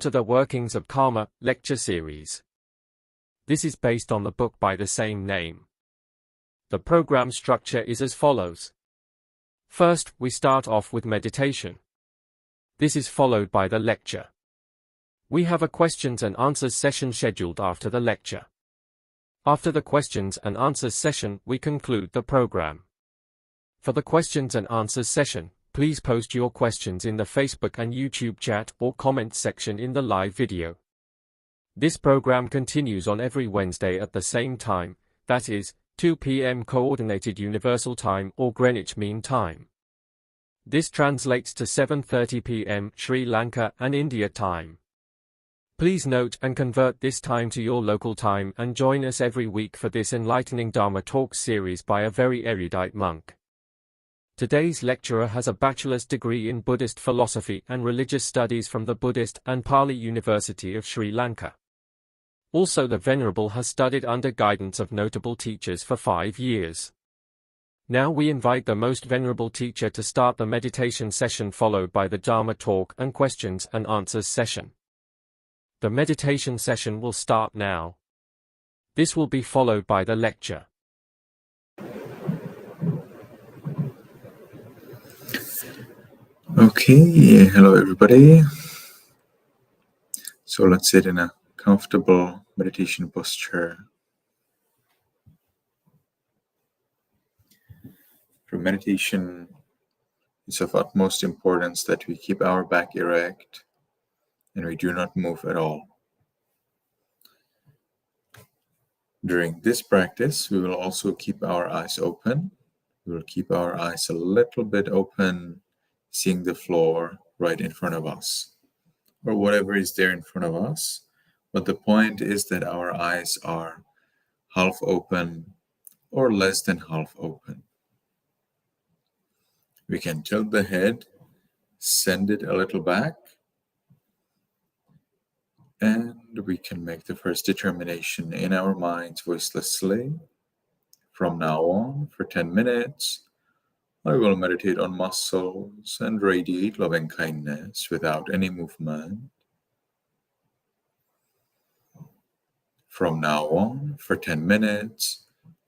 To the Workings of Karma lecture series. This is based on the book by the same name. The program structure is as follows. First, we start off with meditation. This is followed by the lecture. We have a questions and answers session scheduled after the lecture. After the questions and answers session, we conclude the program. For the questions and answers session, please post your questions in the Facebook and YouTube chat or comment section in the live video. This program continues on every Wednesday at the same time, that is, 2 p.m. Coordinated Universal Time or Greenwich Mean Time. This translates to 7:30 p.m. Sri Lanka and India time. Please note and convert this time to your local time and join us every week for this enlightening Dharma Talks series by a very erudite monk. Today's lecturer has a bachelor's degree in Buddhist philosophy and religious studies from the Buddhist and Pali University of Sri Lanka. Also, the Venerable has studied under guidance of notable teachers for 5 years. Now we invite the Most Venerable Teacher to start the meditation session, followed by the Dharma talk and questions and answers session. The meditation session will start now. This will be followed by the lecture. Okay, hello everybody. So let's sit in a comfortable meditation posture. For meditation, it's of utmost importance that we keep our back erect and we do not move at all. During this practice, we will also keep our eyes open. We will keep our eyes a little bit open, seeing the floor right in front of us, or whatever is there in front of us. But the point is that our eyes are half open or less than half open. We can tilt the head, send it a little back, and we can make the first determination in our minds voicelessly. From now on, for 10 minutes, I will meditate on muscles and radiate loving kindness without any movement. From now on, for 10 minutes,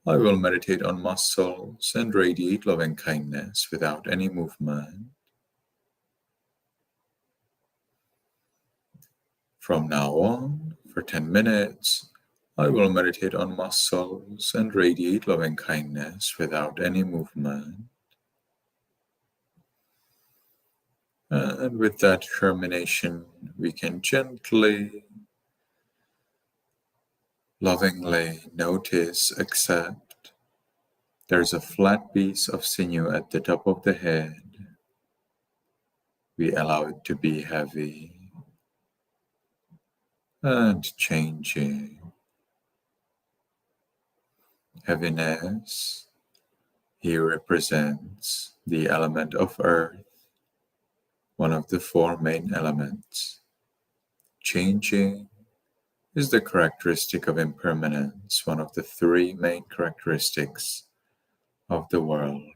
I will meditate on muscles and radiate loving kindness without any movement. From now on, for 10 minutes, I will meditate on muscles and radiate loving kindness without any movement. And with that determination, we can gently, lovingly notice, accept there's a flat piece of sinew at the top of the head. We allow it to be heavy and changing. Heaviness here represents the element of earth, one of the 4 main elements. Changing is the characteristic of impermanence, one of the 3 main characteristics of the world.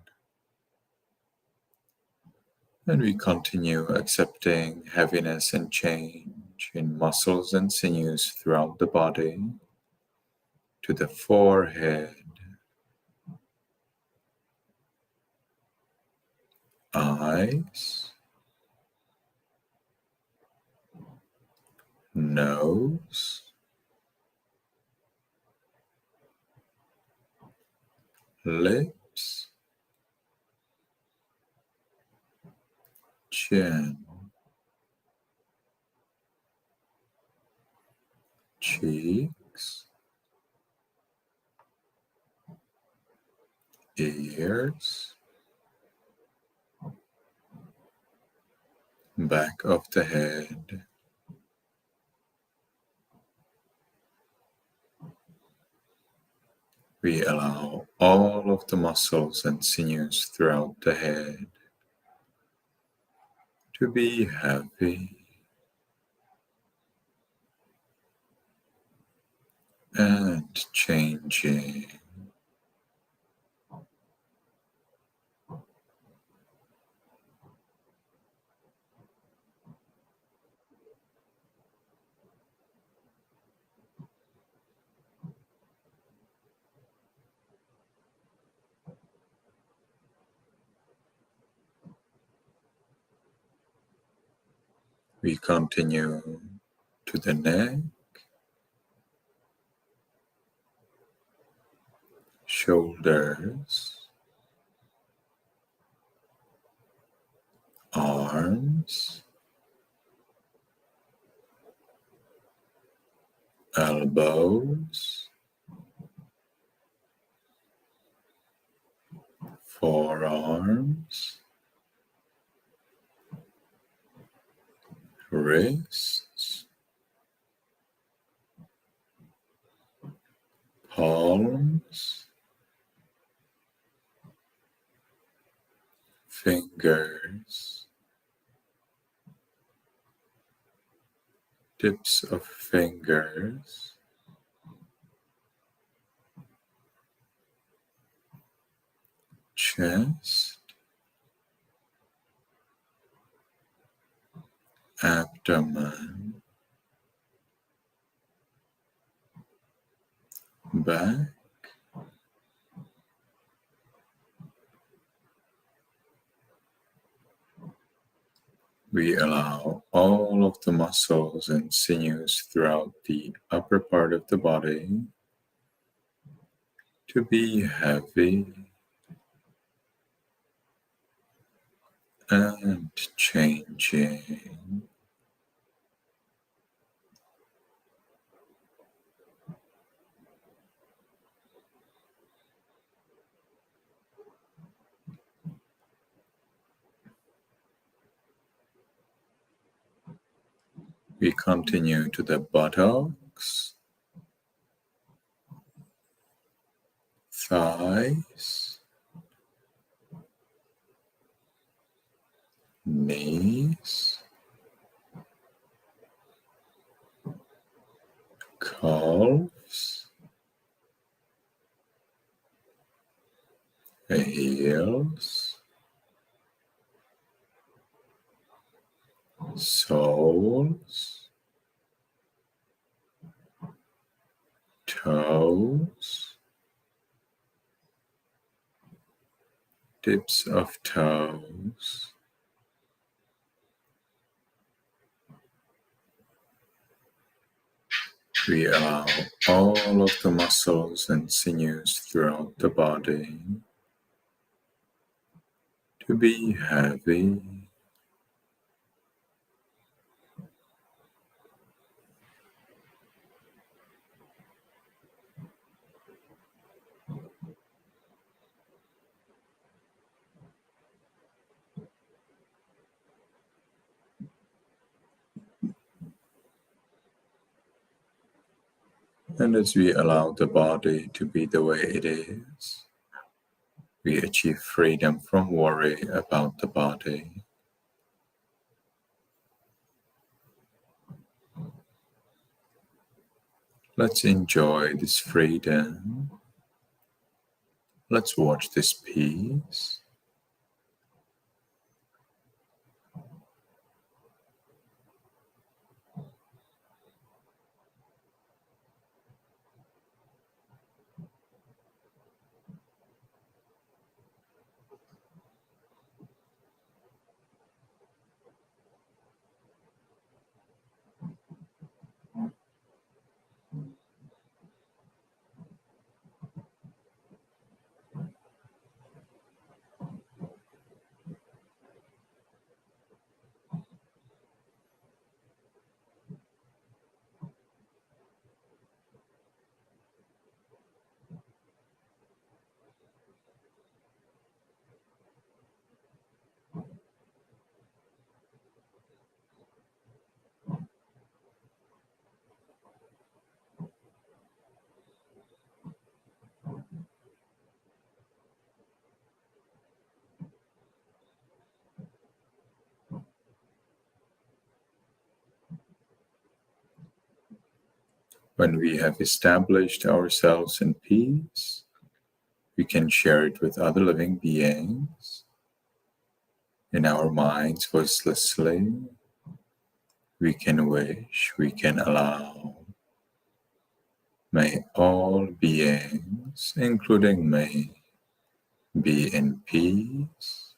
And we continue accepting heaviness and change in muscles and sinews throughout the body, to the forehead, eyes, nose, lips, chin, cheeks, ears, back of the head, we allow all of the muscles and sinews throughout the head to be heavy and changing. We continue to the neck, shoulders, arms, elbows, forearms, wrists, palms, fingers, tips of fingers, chest, abdomen, back, we allow all of the muscles and sinews throughout the upper part of the body to be heavy and changing. We continue to the buttocks, thighs, knees, calves, heels, soles, toes, tips of toes, we allow all of the muscles and sinews throughout the body to be heavy and as we allow the body to be the way it is, we achieve freedom from worry about the body. Let's enjoy this freedom. Let's watch this piece. When we have established ourselves in peace, we can share it with other living beings. In our minds, voicelessly, we can wish, we can allow. May all beings, including me, be in peace.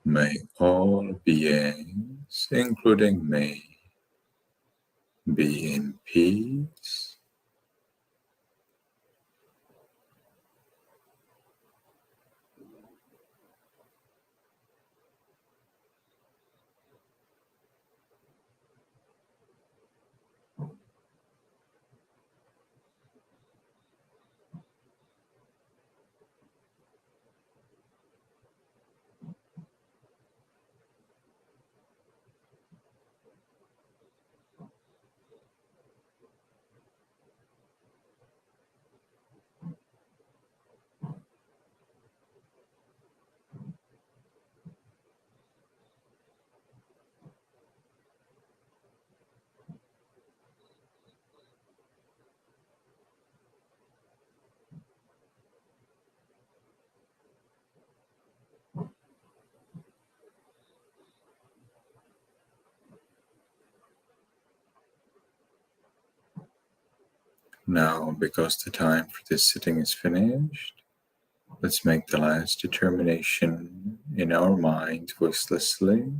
May all beings, including me, be in peace. Now, because the time for this sitting is finished, let's make the last determination in our mind voicelessly.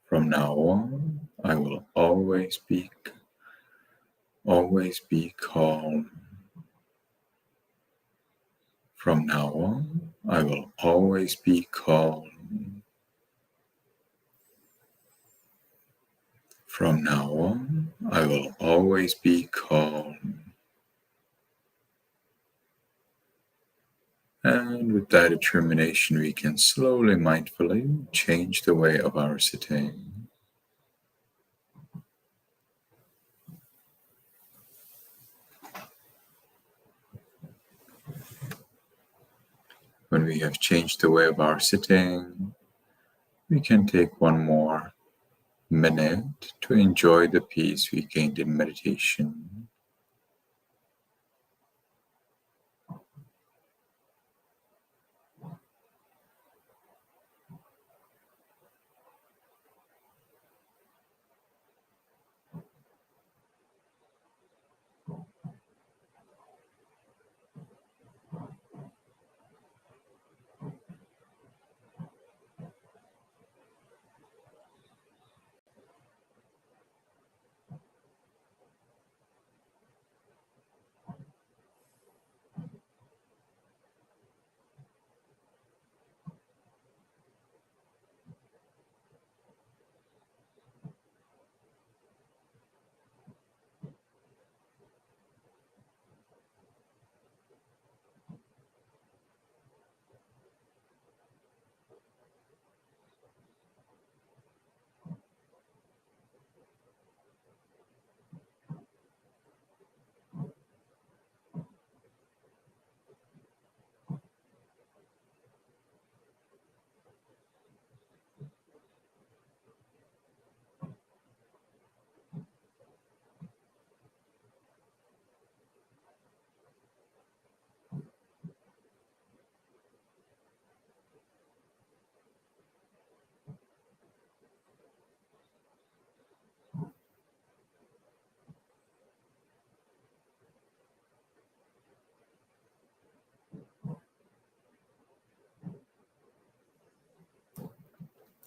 From now on, I will always be calm. From now on, I will always be calm. From now on, I will always be calm. And with that determination, we can slowly, mindfully change the way of our sitting. When we have changed the way of our sitting, we can take one more minute to enjoy the peace we gained in meditation.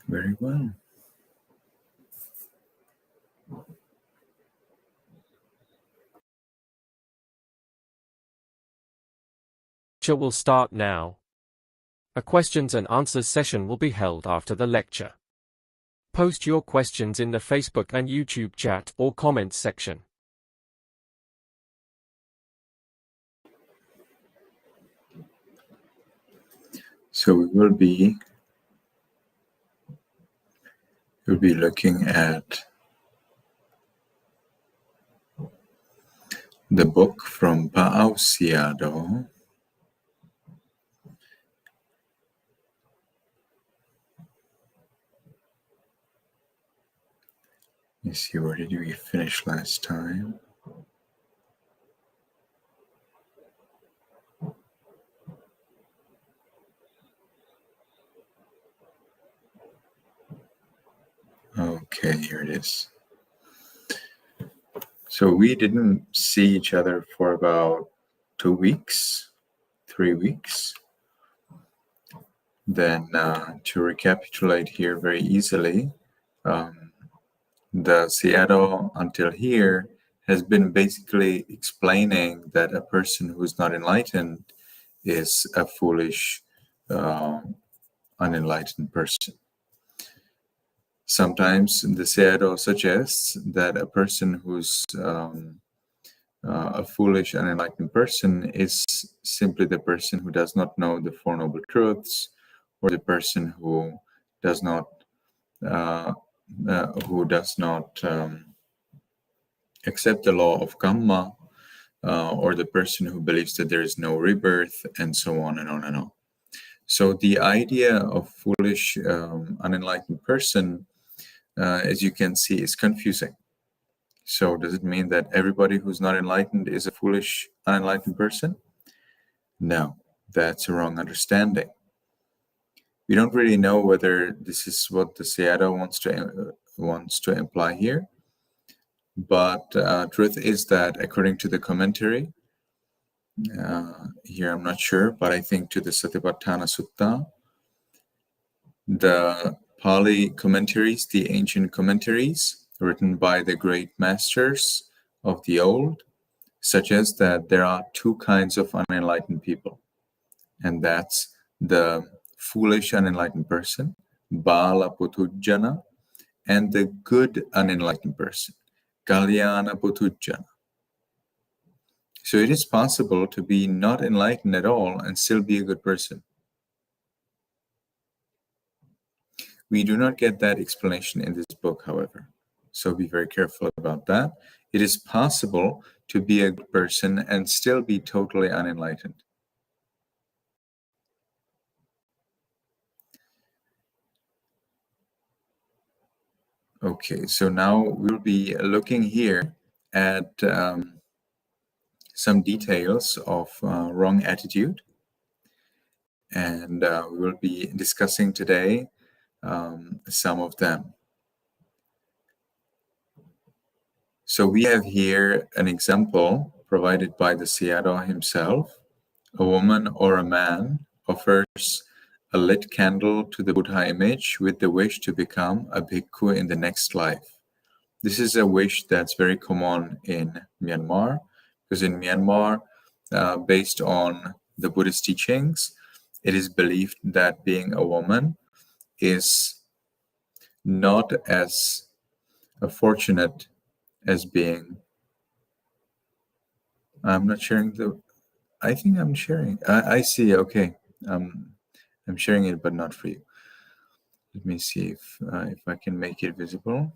Very well. Lecture will start now. A questions and answers session will be held after the lecture. Post your questions in the Facebook and YouTube chat or comments section. So we'll be looking at the book from 𝗷𝗶𝗸𝗲. Let's see, where did we finish last time? Okay, here it is. So we didn't see each other for about 2 weeks, 3 weeks. then to recapitulate here very easily, the 𝗀𝗂 until here has been basically explaining that a person who's not enlightened is a foolish, unenlightened person. Sometimes the 𝗀𝗂 suggests that a person who's a foolish, unenlightened person is simply the person who does not know the Four Noble Truths, or the person who does not accept the law of Kamma, or the person who believes that there is no rebirth, and so on and on and on. So the idea of foolish, unenlightened person, as you can see, is confusing. So does it mean that everybody who's not enlightened is a foolish, unenlightened person? No, that's a wrong understanding. We don't really know whether this is what the 𝗀𝗂 wants to imply here, but truth is that according to the commentary, here I'm not sure, but I think to the Satipatthana Sutta, the Pali commentaries, the ancient commentaries written by the great masters of the old, suggest that there are two kinds of unenlightened people, and that's the foolish unenlightened person, 𝗷𝗶𝗸𝗲𝗲, and the good unenlightened person, 𝗀𝗂𝗯𝗀𝗃𝗀𝗯𝗲. So it is possible to be not enlightened at all and still be a good person. We do not get that explanation in this book, however. So be very careful about that. It is possible to be a good person and still be totally unenlightened. Okay, so now we'll be looking here at some details of wrong attitude, and we will be discussing today some of them. So we have here an example provided by the 𝗀𝗂 himself. A woman or a man offers a lit candle to the Buddha image with the wish to become a bhikkhu in the next life. This is a wish that's very common in Myanmar, because in Myanmar, based on the Buddhist teachings, it is believed that being a woman is not as fortunate as being... I'm not sharing the... I think I'm sharing. I see, okay. I'm sharing it, but not for you. Let me see if I can make it visible.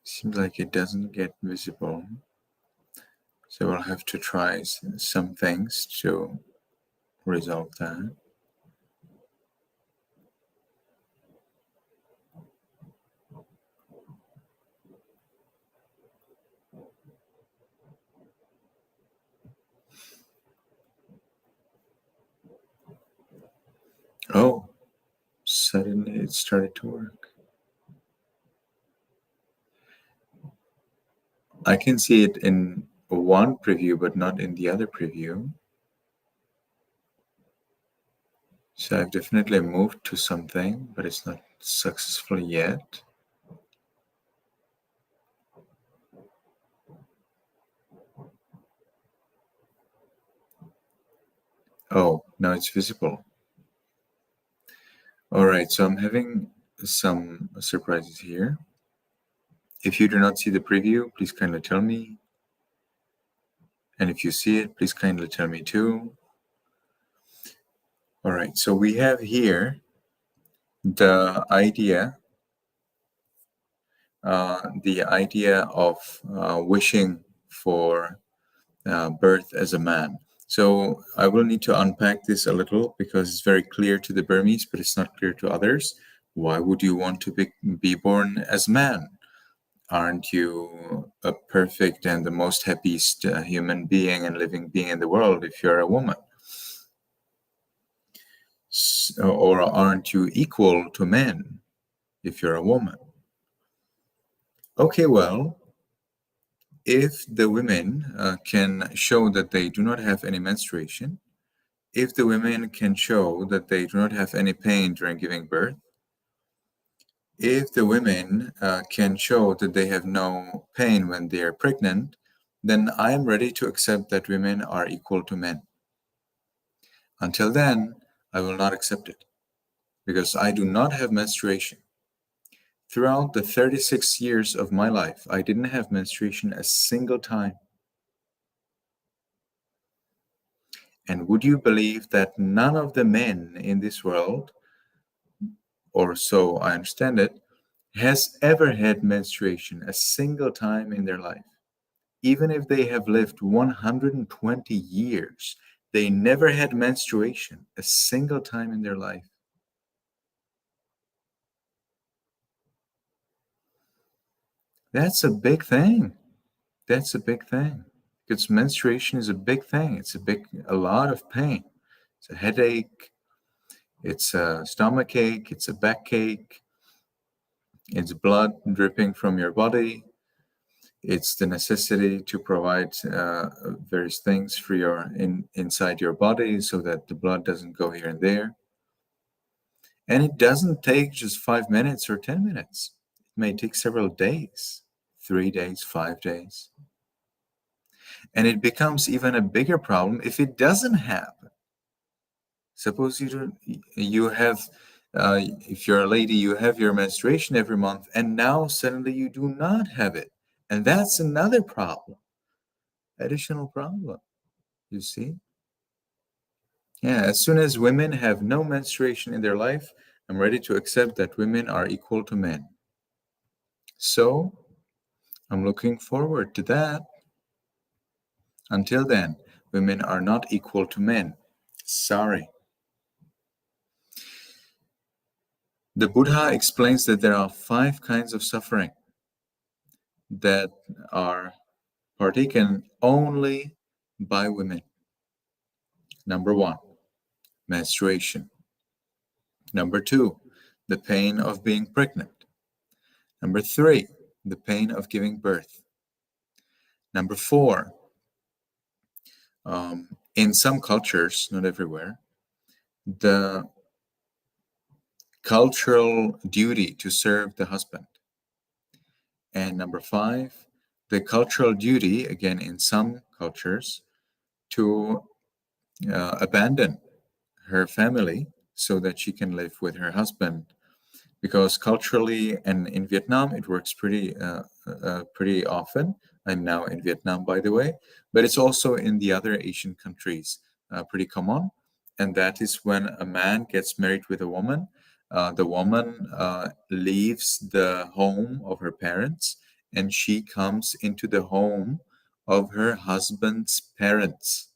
Seems like it doesn't get visible. So we'll have to try some things to resolve that. Oh, suddenly it started to work. I can see it in one preview, but not in the other preview. So I've definitely moved to something, but it's not successful yet. Oh, now it's visible. All right, so I'm having some surprises here. If you do not see the preview, please kindly tell me. And if you see it, please kindly tell me too. All right, so we have here the idea of wishing for birth as a man. So I will need to unpack this a little because it's very clear to the Burmese, but it's not clear to others. Why would you want to be born as man? Aren't you a perfect and the most happiest human being and living being in the world if you're a woman? Or aren't you equal to men if you're a woman? Okay, well, if the women can show that they do not have any menstruation, if the women can show that they do not have any pain during giving birth, if the women can show that they have no pain when they are pregnant, then I am ready to accept that women are equal to men. Until then, I will not accept it, because I do not have menstruation. Throughout the 36 years of my life, I didn't have menstruation a single time. And would you believe that none of the men in this world, or so I understand it, has ever had menstruation a single time in their life? Even if they have lived 120 years, they never had menstruation a single time in their life. That's a big thing. That's a big thing. Because menstruation is a big thing. It's a lot of pain. It's a headache. It's a stomach ache. It's a backache. It's blood dripping from your body. It's the necessity to provide various things for inside your body so that the blood doesn't go here and there. And it doesn't take just 5 minutes or 10 minutes. It may take several days, 3 days, 5 days. And it becomes even a bigger problem if it doesn't happen. Suppose you have, if you're a lady, you have your menstruation every month, and now suddenly you do not have it. And that's another problem, additional problem, you see? Yeah, as soon as women have no menstruation in their life, I'm ready to accept that women are equal to men. So, I'm looking forward to that. Until then, women are not equal to men. Sorry. The Buddha explains that there are 5 kinds of suffering that are partaken only by women. Number 1, menstruation. Number 2, the pain of being pregnant. Number 3, the pain of giving birth. Number 4, in some cultures, not everywhere, the cultural duty to serve the husband. And number 5, the cultural duty, again in some cultures, to abandon her family so that she can live with her husband. Because culturally, and in Vietnam, it works pretty often. I'm now in Vietnam, by the way, but it's also in the other Asian countries pretty common. And that is when a man gets married with a woman, the woman leaves the home of her parents and she comes into the home of her husband's parents,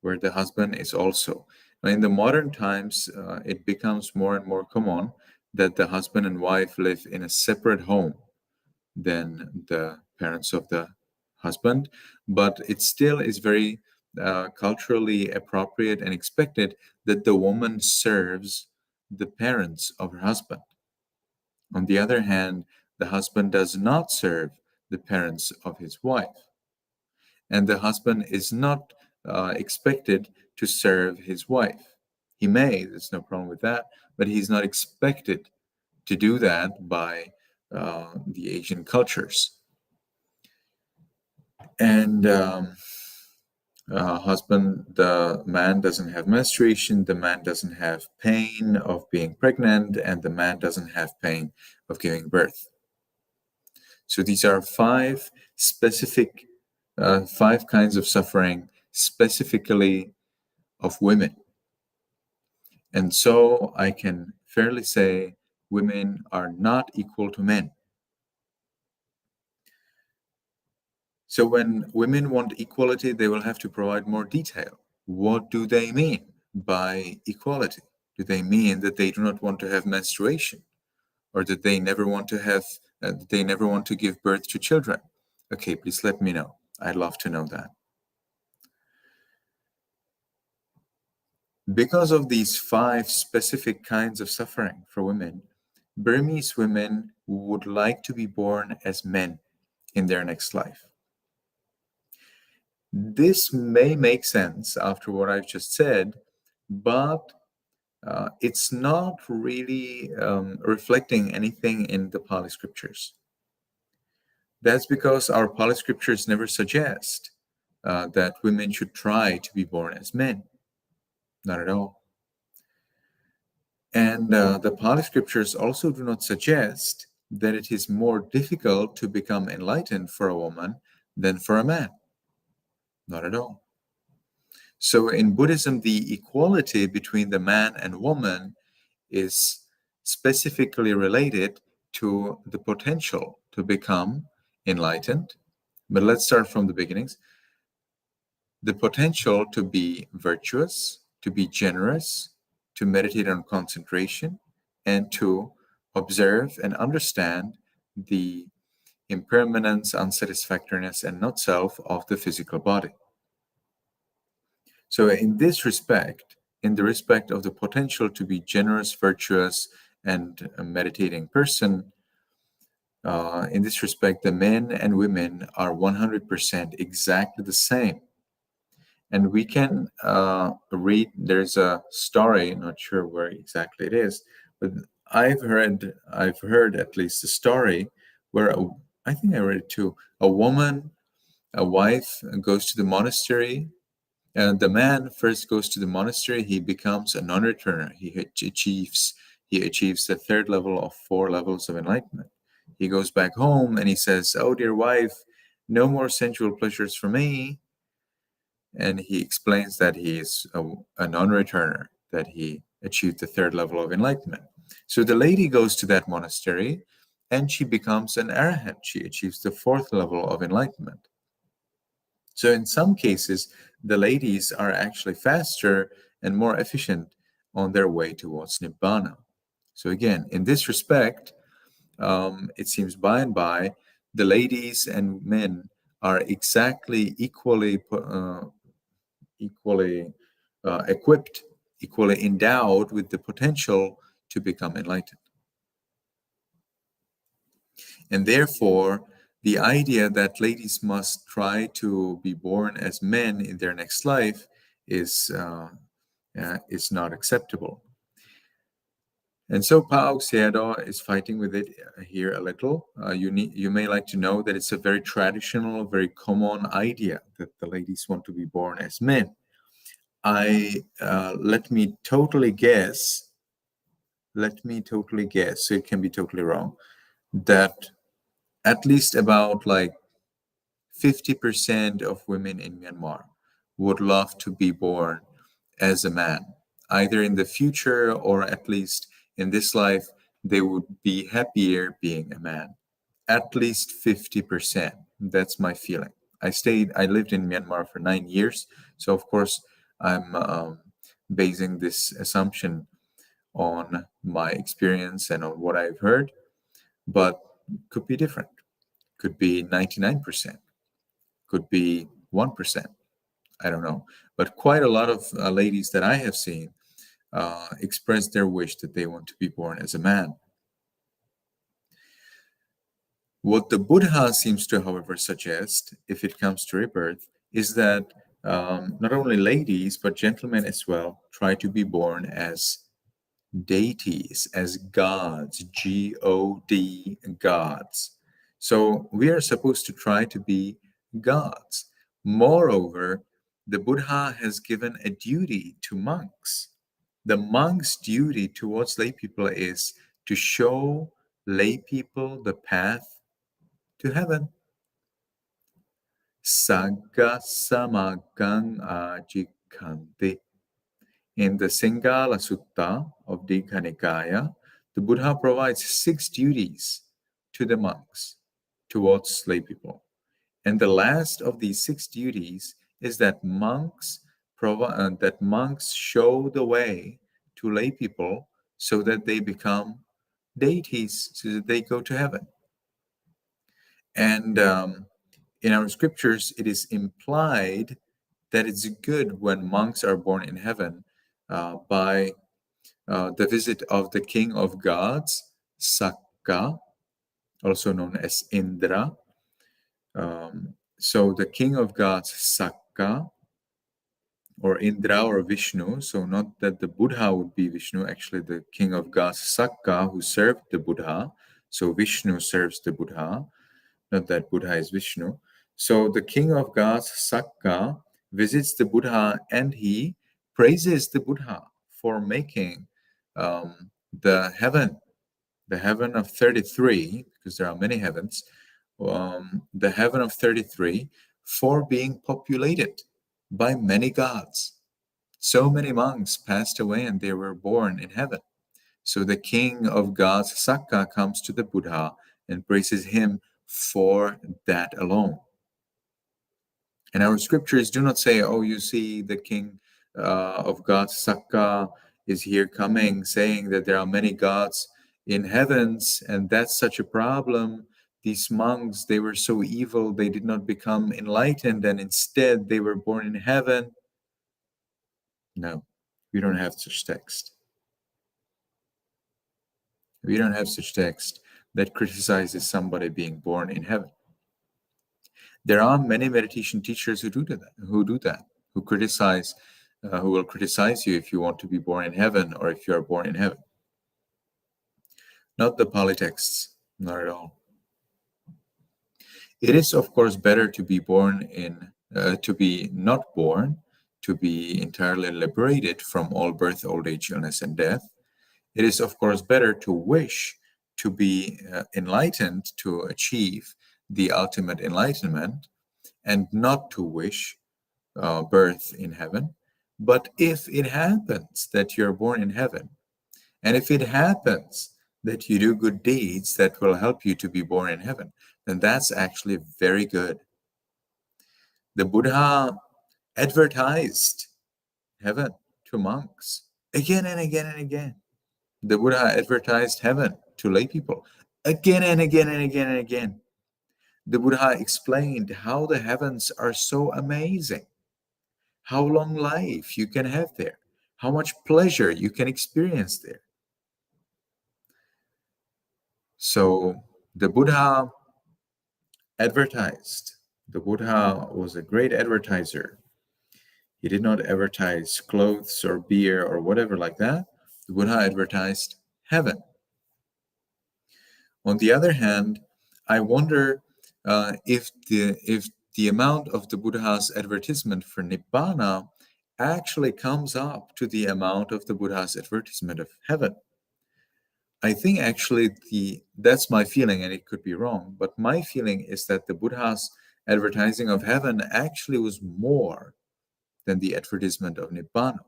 where the husband is also. In the modern times, it becomes more and more common that the husband and wife live in a separate home than the parents of the husband, but it still is very culturally appropriate and expected that the woman serves the parents of her husband. On the other hand, the husband does not serve the parents of his wife, and the husband is not expected to serve his wife. He may, there's no problem with that, but he's not expected to do that by the Asian cultures. And husband, the man doesn't have menstruation, the man doesn't have pain of being pregnant, and the man doesn't have pain of giving birth. So these are 5 specific, 5 kinds of suffering specifically of women. And so I can fairly say women are not equal to men. So when women want equality, they will have to provide more detail. What do they mean by equality? Do they mean that they do not want to have menstruation, or that they never want to have they never want to give birth to children? Okay, please let me know. I'd love to know that. Because of these 5 specific kinds of suffering for women, Burmese women would like to be born as men in their next life. This may make sense after what I've just said, but it's not really reflecting anything in the Pali scriptures. That's because our Pali scriptures never suggest that women should try to be born as men. Not at all. And the Pali scriptures also do not suggest that it is more difficult to become enlightened for a woman than for a man. Not at all. So in Buddhism, the equality between the man and woman is specifically related to the potential to become enlightened. But let's start from the beginnings. The potential to be virtuous, to be generous, to meditate on concentration, and to observe and understand the impermanence, unsatisfactoriness, and not self of the physical body. So in this respect, in the respect of the potential to be generous, virtuous, and a meditating person, in this respect, the men and women are 100% exactly the same. And we can read, there's a story, not sure where exactly it is, but I've heard at least a story where, I think I read it too, a wife goes to the monastery, and the man first goes to the monastery, he becomes a non-returner. He achieves the 3rd level of 4 levels of enlightenment. He goes back home and he says, "Oh, dear wife, no more sensual pleasures for me." And he explains that he is a non-returner, that he achieved the 3rd level of enlightenment. So the lady goes to that monastery and she becomes an arahant. She achieves the 4th level of enlightenment. So in some cases, the ladies are actually faster and more efficient on their way towards Nibbana. So again, in this respect, it seems by and by, the ladies and men are exactly equally equipped, equally endowed with the potential to become enlightened. And therefore, the idea that ladies must try to be born as men in their next life is not acceptable. And so 𝗹𝗶𝗸𝗲 is fighting with it here a little. You may like to know that it's a very traditional, very common idea that the ladies want to be born as men. Let me totally guess, so it can be totally wrong, that at least about like 50% of women in Myanmar would love to be born as a man, either in the future or at least in this life, they would be happier being a man. At least 50%. That's my feeling. I lived in Myanmar for 9 years. So of course, I'm basing this assumption on my experience and on what I've heard, but could be different. Could be 99%. Could be 1%. I don't know. But quite a lot of ladies that I have seen express their wish that they want to be born as a man. What the Buddha seems to, however, suggest, if it comes to rebirth, is that not only ladies, but gentlemen as well, try to be born as deities, as gods, G-O-D, gods. So we are supposed to try to be gods. Moreover, the Buddha has given a duty to monks. The monk's duty towards lay people is to show lay people the path to heaven. Sagga samagang ajikkanti. In the Singala Sutta of Digha Nikaya, the Buddha provides 6 duties to the monks towards lay people. And the last of these 6 duties is that monks show the way to lay people so that they become deities, so that they go to heaven. And in our scriptures, it is implied that it's good when monks are born in heaven by the visit of the king of gods, 𝗀𝗂, also known as Indra. So the king of gods, 𝗀𝗂, or Indra or Vishnu, so not that the Buddha would be Vishnu, actually the king of gods, 𝗀𝗂, who served the Buddha. So Vishnu serves the Buddha, not that Buddha is Vishnu. So the king of gods, 𝗀𝗂, visits the Buddha and he praises the Buddha for making the heaven of 33, because there are many heavens, the heaven of 33, for being populated by many gods. So many monks passed away and they were born in heaven. So the king of gods, 𝗀𝗂, comes to the Buddha and praises him for that alone. And our scriptures do not say, oh, you see, the king of gods, 𝗀𝗂, is here coming, saying that there are many gods in heavens, and that's such a problem. These monks, they were so evil, they did not become enlightened, and instead they were born in heaven. No, we don't have such text. We don't have such text that criticizes somebody being born in heaven. There are many meditation teachers who do that, who criticize, who will criticize you if you want to be born in heaven or if you are born in heaven. Not the Pali texts, not at all. It is, of course, better to be born in, to be not born, to be entirely liberated from all birth, old age, illness, and death. It is, of course, better to wish to be enlightened, to achieve the ultimate enlightenment, and not to wish birth in heaven. But if it happens that you're born in heaven, and if it happens that you do good deeds that will help you to be born in heaven, then that's actually very good. The Buddha advertised heaven to monks again and again and again. The Buddha advertised heaven to lay people again and again and again and again. The Buddha explained how the heavens are so amazing, how long life you can have there, how much pleasure you can experience there. So the Buddha advertised. The Buddha was a great advertiser. He did not advertise clothes or beer or whatever like that. The Buddha advertised heaven. On the other hand, I wonder if the amount of the Buddha's advertisement for Nibbana actually comes up to the amount of the Buddha's advertisement of heaven. I think actually that's my feeling, and it could be wrong, but my feeling is that the Buddha's advertising of heaven actually was more than the advertisement of Nibbana.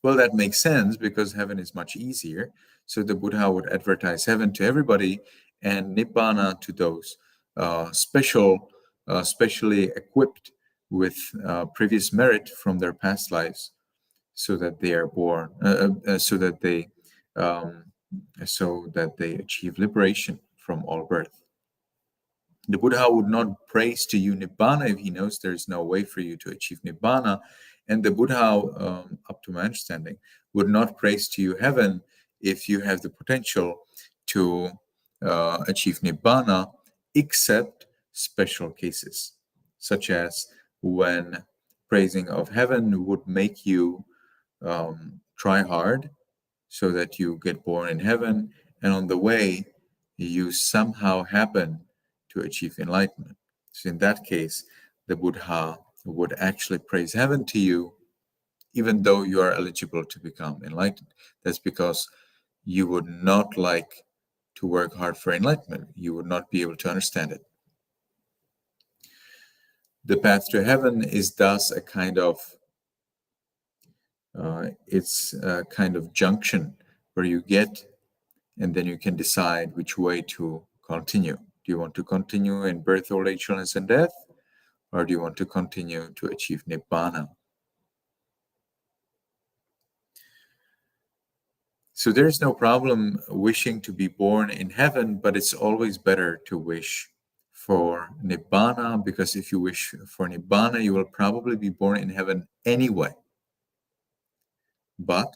Well, that makes sense because heaven is much easier. So the Buddha would advertise heaven to everybody and Nibbana to those specially equipped with previous merit from their past lives, so that they are born, so that they achieve liberation from all birth. The Buddha would not praise to you Nibbana if he knows there is no way for you to achieve Nibbana. And the Buddha, up to my understanding, would not praise to you heaven if you have the potential to achieve Nibbana, except special cases, such as when praising of heaven would make you try hard so that you get born in heaven, and on the way, you somehow happen to achieve enlightenment. So in that case, the Buddha would actually praise heaven to you, even though you are eligible to become enlightened. That's because you would not like to work hard for enlightenment. You would not be able to understand it. The path to heaven is thus a kind of junction where you get, and then you can decide which way to continue. Do you want to continue in birth, old age, illness, and death? Or do you want to continue to achieve Nibbana? So there is no problem wishing to be born in heaven, but it's always better to wish for Nibbana, because if you wish for Nibbana, you will probably be born in heaven anyway. But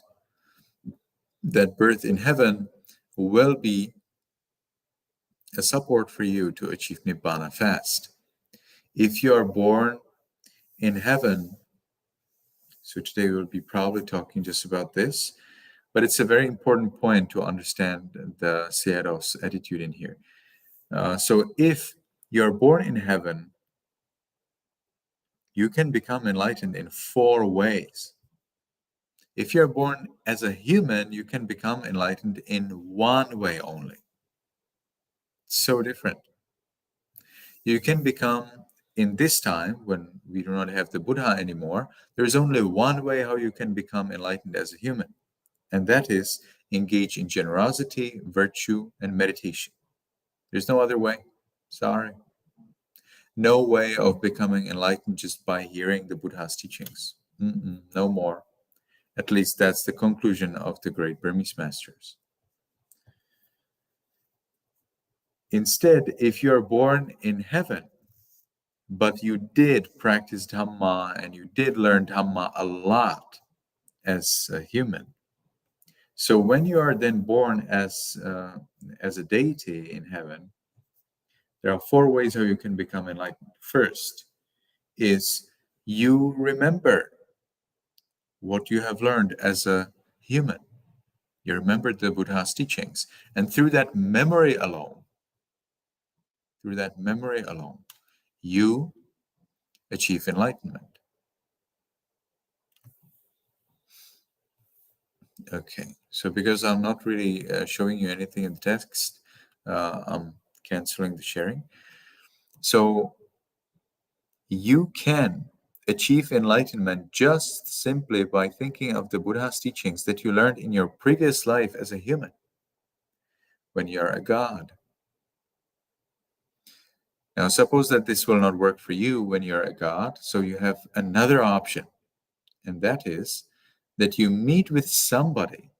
that birth in heaven will be a support for you to achieve Nibbana fast. If you are born in heaven, so today we'll be probably talking just about this, but it's a very important point to understand the Sayadaw's attitude in here. So if you're born in heaven, you can become enlightened in 4 ways. If you're born as a human, you can become enlightened in 1 way only. So different. You can become, in this time, when we do not have the Buddha anymore, there's only 1 way how you can become enlightened as a human. And that is engage in generosity, virtue, and meditation. There's no other way. Sorry. No way of becoming enlightened just by hearing the Buddha's teachings. No more. At least that's the conclusion of the great Burmese masters. Instead, if you're born in heaven, but you did practice Dhamma and you did learn Dhamma a lot as a human, so when you are then born as a deity in heaven, there are 4 ways how you can become enlightened. First is you remember what you have learned as a human. You remember the Buddha's teachings. And through that memory alone, you achieve enlightenment. Okay, so because I'm not really showing you anything in the text, I'm canceling the sharing. So you can achieve enlightenment just simply by thinking of the Buddha's teachings that you learned in your previous life as a human, when you're a god. Now, suppose that this will not work for you when you're a god, so you have another option, and that is that you meet with somebody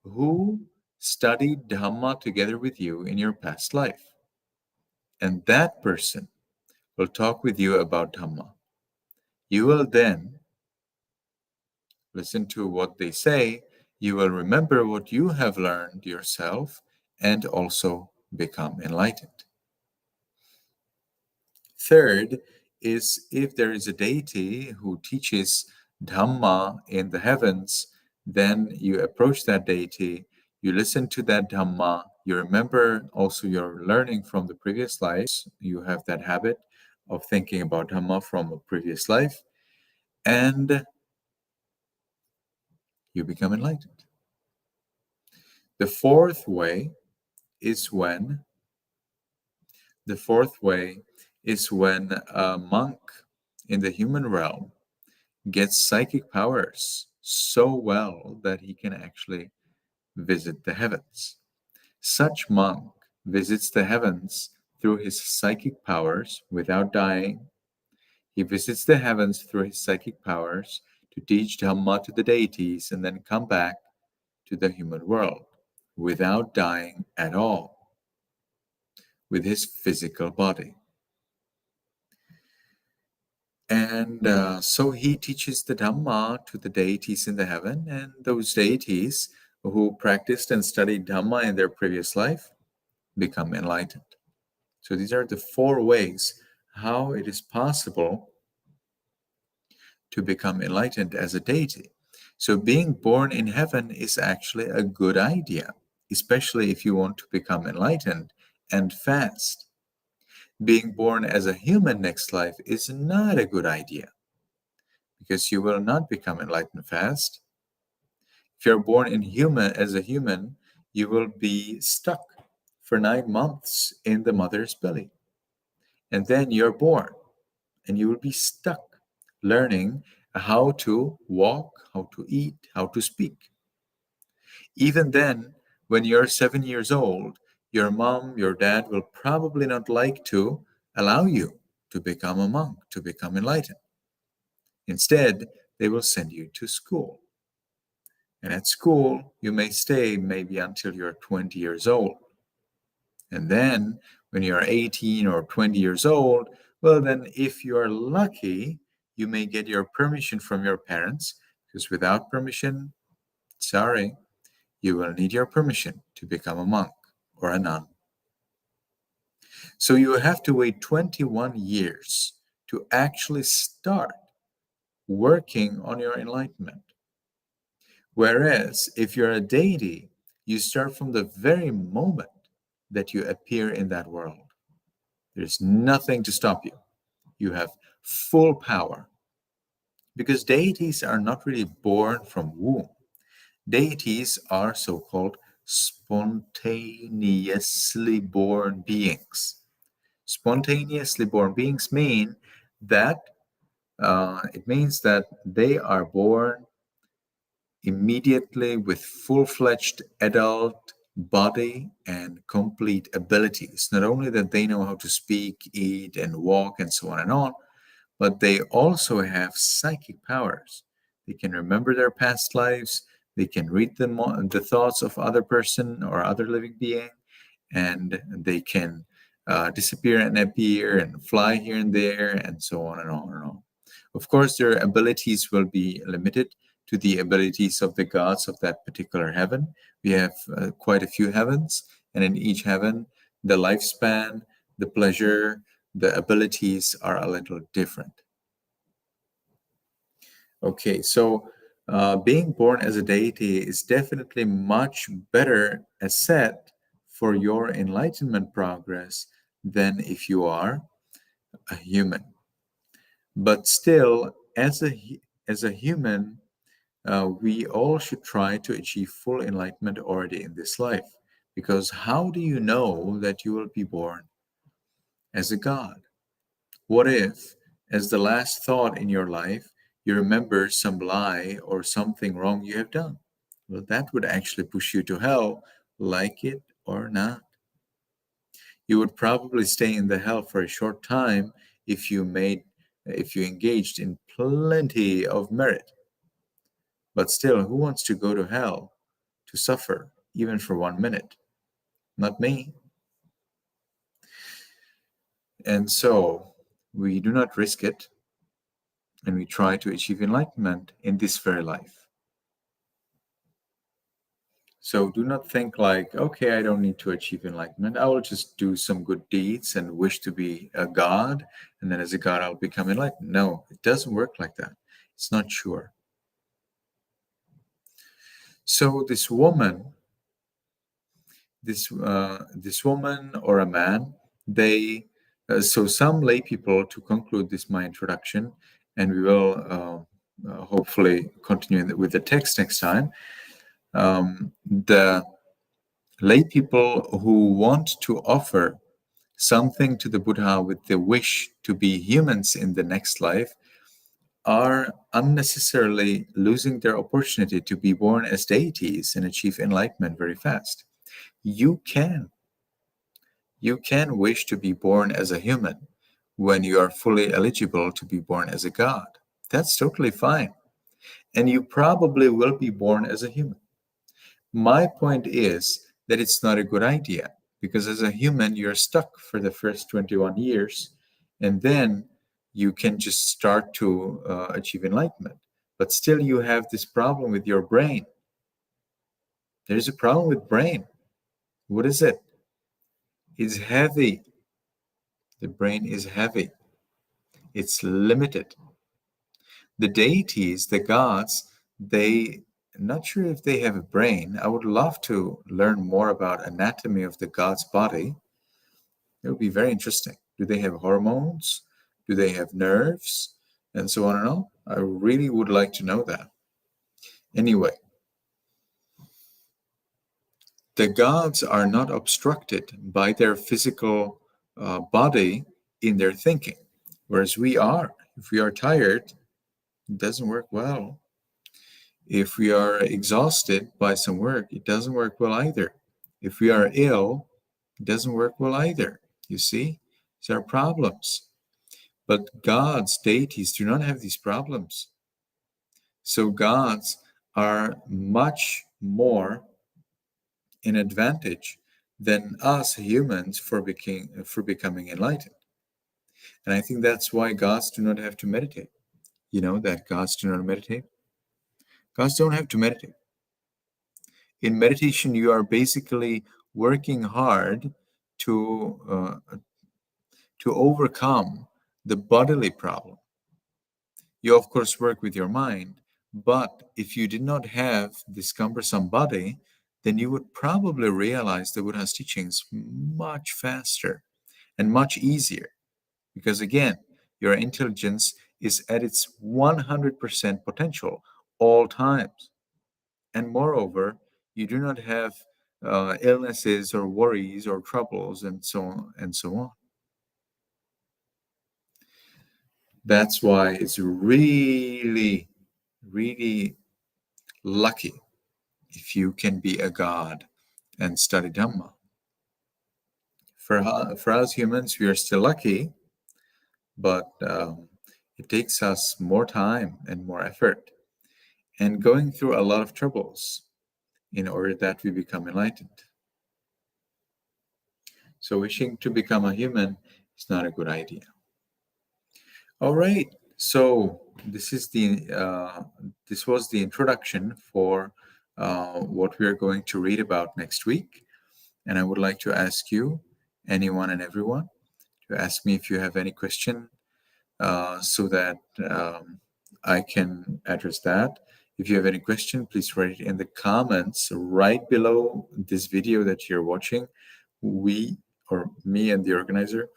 who studied Dhamma together with you in your past life. And that person will talk with you about Dhamma. You will then listen to what they say. You will remember what you have learned yourself and also become enlightened. Third is if there is a deity who teaches Dhamma in the heavens, then you approach that deity, you listen to that Dhamma, you remember also your learning from the previous lives, you have that habit of thinking about Dhamma from a previous life, and you become enlightened. The fourth way is when a monk in the human realm gets psychic powers so well that he can actually visit the heavens. Such monk visits the heavens through his psychic powers without dying. He visits the heavens through his psychic powers to teach Dhamma to the deities and then come back to the human world without dying at all with his physical body. And so he teaches the Dhamma to the deities in the heaven, and those deities who practiced and studied Dhamma in their previous life become enlightened. So these are the 4 ways how it is possible to become enlightened as a deity. So being born in heaven is actually a good idea, especially if you want to become enlightened and fast. Being born as a human next life is not a good idea, because you will not become enlightened fast. If you're born as a human, you will be stuck for 9 months in the mother's belly. And then you're born, and you will be stuck learning how to walk, how to eat, how to speak. Even then, when you're 7 years old, your mom, your dad will probably not like to allow you to become a monk, to become enlightened. Instead, they will send you to school. And at school, you may stay maybe until you're 20 years old. And then, when you're 18 or 20 years old, well, then if you are lucky, you may get your permission from your parents, because without permission, sorry, you will need your permission to become a monk or a nun. So you have to wait 21 years to actually start working on your enlightenment. Whereas if you're a deity, you start from the very moment that you appear in that world. There's nothing to stop you. You have full power. Because deities are not really born from womb. Deities are so-called spontaneously born beings. Spontaneously born beings mean that it means that they are born immediately with full-fledged adult body and complete abilities. Not only that they know how to speak, eat, and walk, and so on, but they also have psychic powers. They can remember their past lives. They can read the thoughts of other person or other living being, and they can disappear and appear and fly here and there, and so on and on and on. Of course, their abilities will be limited to the abilities of the gods of that particular heaven. We have quite a few heavens, and in each heaven, the lifespan, the pleasure, the abilities are a little different. Okay, so being born as a deity is definitely much better asset for your enlightenment progress than if you are a human. But still, as a human, we all should try to achieve full enlightenment already in this life. Because how do you know that you will be born as a god? What if, as the last thought in your life, you remember some lie or something wrong you have done? Well, that would actually push you to hell, like it or not. You would probably stay in the hell for a short time if you engaged in plenty of merit. But still, who wants to go to hell to suffer, even for 1 minute? Not me. And so, we do not risk it, and we try to achieve enlightenment in this very life. So do not think like, okay, I don't need to achieve enlightenment. I will just do some good deeds and wish to be a god, and then as a god, I'll become enlightened. No, it doesn't work like that. It's not sure. So this woman or a man, so some lay people, to conclude my introduction, and we will hopefully continue with the text next time. The lay people who want to offer something to the Buddha with the wish to be humans in the next life are unnecessarily losing their opportunity to be born as deities and achieve enlightenment very fast. You can wish to be born as a human when you are fully eligible to be born as a god. That's totally fine. And you probably will be born as a human. My point is that it's not a good idea, because as a human, you're stuck for the first 21 years, and then you can just start to achieve enlightenment. But still, you have this problem with your brain. There's a problem with brain. What is it? It's heavy. The brain is heavy. It's limited. The deities, the gods, not sure if they have a brain. I would love to learn more about anatomy of the god's body. It would be very interesting. Do they have hormones? Do they have nerves? And so on and on. I really would like to know that. Anyway, the gods are not obstructed by their physical body in their thinking, whereas we are. If we are tired, it doesn't work well. If we are exhausted by some work, it doesn't work well either. If we are ill, it doesn't work well either. You see, these are problems. But gods, deities, do not have these problems. So gods are much more an advantage than us humans for becoming enlightened. And I think that's why gods do not have to meditate. You know that gods do not meditate? Gods don't have to meditate. In meditation, you are basically working hard to overcome the bodily problem. You, of course, work with your mind, but if you did not have this cumbersome body, then you would probably realize the Buddha's teachings much faster and much easier. Because again, your intelligence is at its 100% potential all times. And moreover, you do not have illnesses or worries or troubles and so on and so on. That's why it's really, really lucky if you can be a god and study Dhamma. For us humans, we are still lucky, but it takes us more time and more effort and going through a lot of troubles in order that we become enlightened. So wishing to become a human is not a good idea. All right, so this was the introduction for what we are going to read about next week. And I would like to ask you, anyone and everyone, to ask me if you have any question so that I can address that. If you have any question, please write it in the comments right below this video that you're watching. We, or me and the organizer,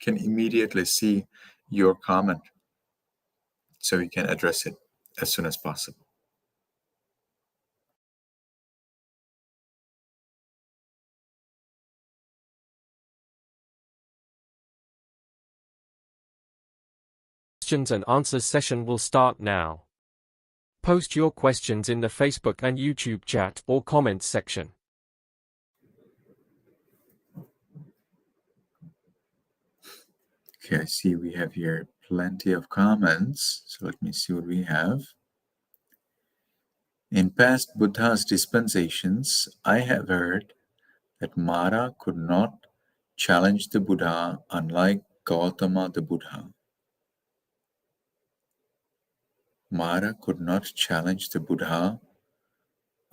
can immediately see your comment so we can address it as soon as possible. Questions and answers session will start now. Post your questions in the Facebook and YouTube chat or comments section. Okay, I see we have here plenty of comments. So let me see what we have. In past Buddha's dispensations, I have heard that Mara could not challenge the Buddha, unlike 𝗀𝗶𝗸𝗲 the Buddha. Mara could not challenge the Buddha,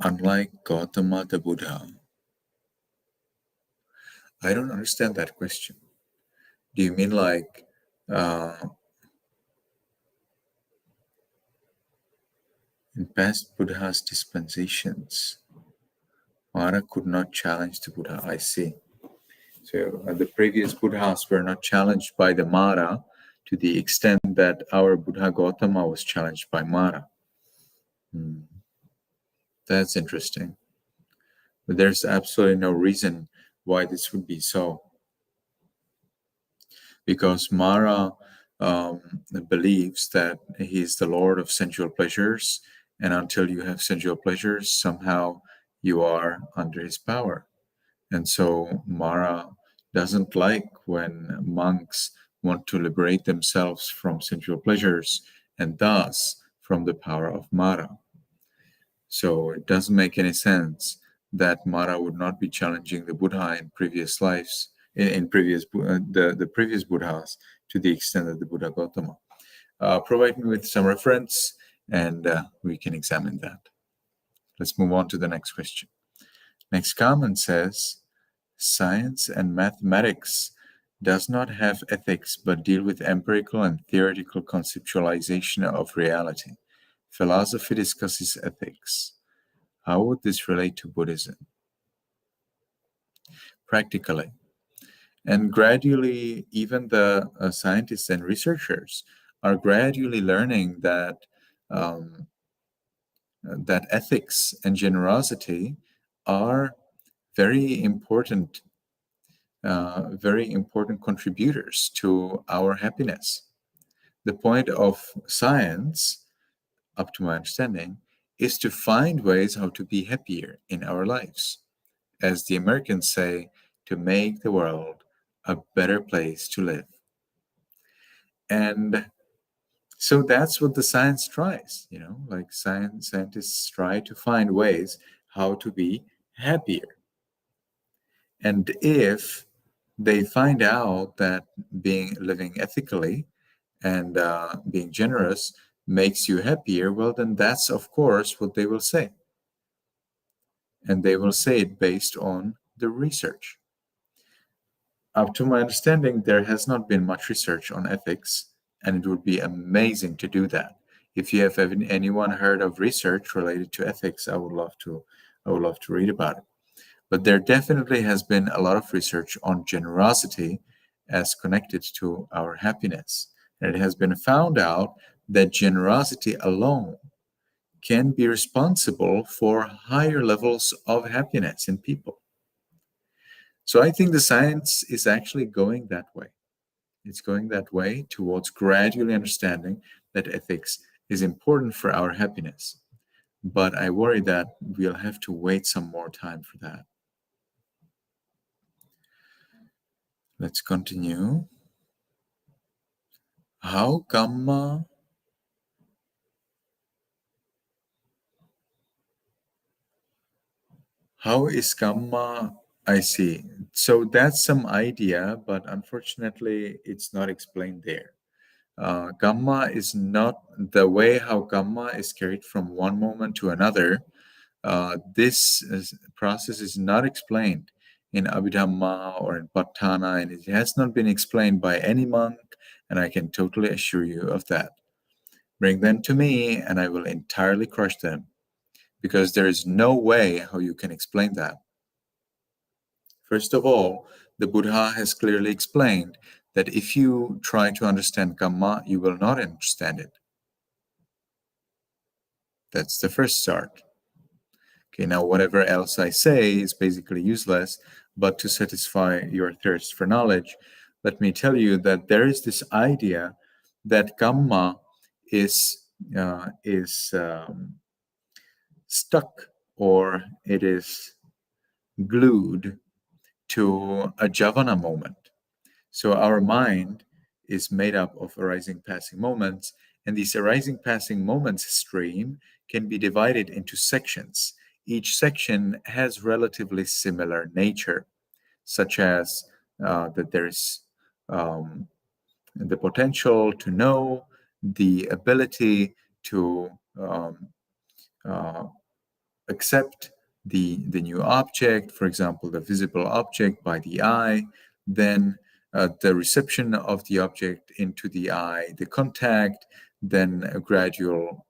unlike 𝗀𝗶𝗸𝗲 the Buddha. I don't understand that question. Do you mean like in past Buddha's dispensations, Mara could not challenge the Buddha? I see. So the previous Buddhas were not challenged by the Mara to the extent that our Buddha 𝗀𝗶𝗸𝗲 was challenged by Mara. That's interesting. But there's absolutely no reason why this would be so. Because Mara believes that he is the Lord of sensual pleasures, and until you have sensual pleasures, somehow you are under his power. And so Mara doesn't like when monks want to liberate themselves from sensual pleasures and thus from the power of Mara. So it doesn't make any sense that Mara would not be challenging the Buddha in previous lives, the previous Buddhas, to the extent that the Buddha 𝗀𝗶𝗸𝗲. Provide me with some reference and we can examine that. Let's move on to the next question. Next comment says, science and mathematics does not have ethics but deal with empirical and theoretical conceptualization of reality. Philosophy discusses ethics. How would this relate to Buddhism? Practically. And gradually, even the scientists and researchers are gradually learning that that ethics and generosity are very important contributors to our happiness. The point of science, up to my understanding, is to find ways how to be happier in our lives. As the Americans say, to make the world a better place to live. And so that's what the science tries, like scientists try to find ways how to be happier. And if they find out that living ethically and being generous makes you happier, well, then that's, of course, what they will say. And they will say it based on the research. Up to my understanding, there has not been much research on ethics, and it would be amazing to do that. If you have anyone heard of research related to ethics, I would love to read about it. But there definitely has been a lot of research on generosity as connected to our happiness. And it has been found out that generosity alone can be responsible for higher levels of happiness in people. So I think the science is actually going that way. It's going that way towards gradually understanding that ethics is important for our happiness. But I worry that we'll have to wait some more time for that. Let's continue. How Kamma How is Kamma? I see. So that's some idea, but unfortunately, it's not explained there. Kamma is not the way how Kamma is carried from one moment to another. This process is not explained in Abhidhamma or in Patthana, and it has not been explained by any monk, and I can totally assure you of that. Bring them to me, and I will entirely crush them, because there is no way how you can explain that. First of all, the Buddha has clearly explained that if you try to understand Kamma, you will not understand it. That's the first start. Okay, now whatever else I say is basically useless, but to satisfy your thirst for knowledge, let me tell you that there is this idea that Kamma is stuck, or it is glued to a jhavana moment. So our mind is made up of arising passing moments, and these arising passing moments stream can be divided into sections. Each section has relatively similar nature, such as that there's the potential to know, the ability to accept the new object, for example, the visible object by the eye, then the reception of the object into the eye, the contact, then a gradual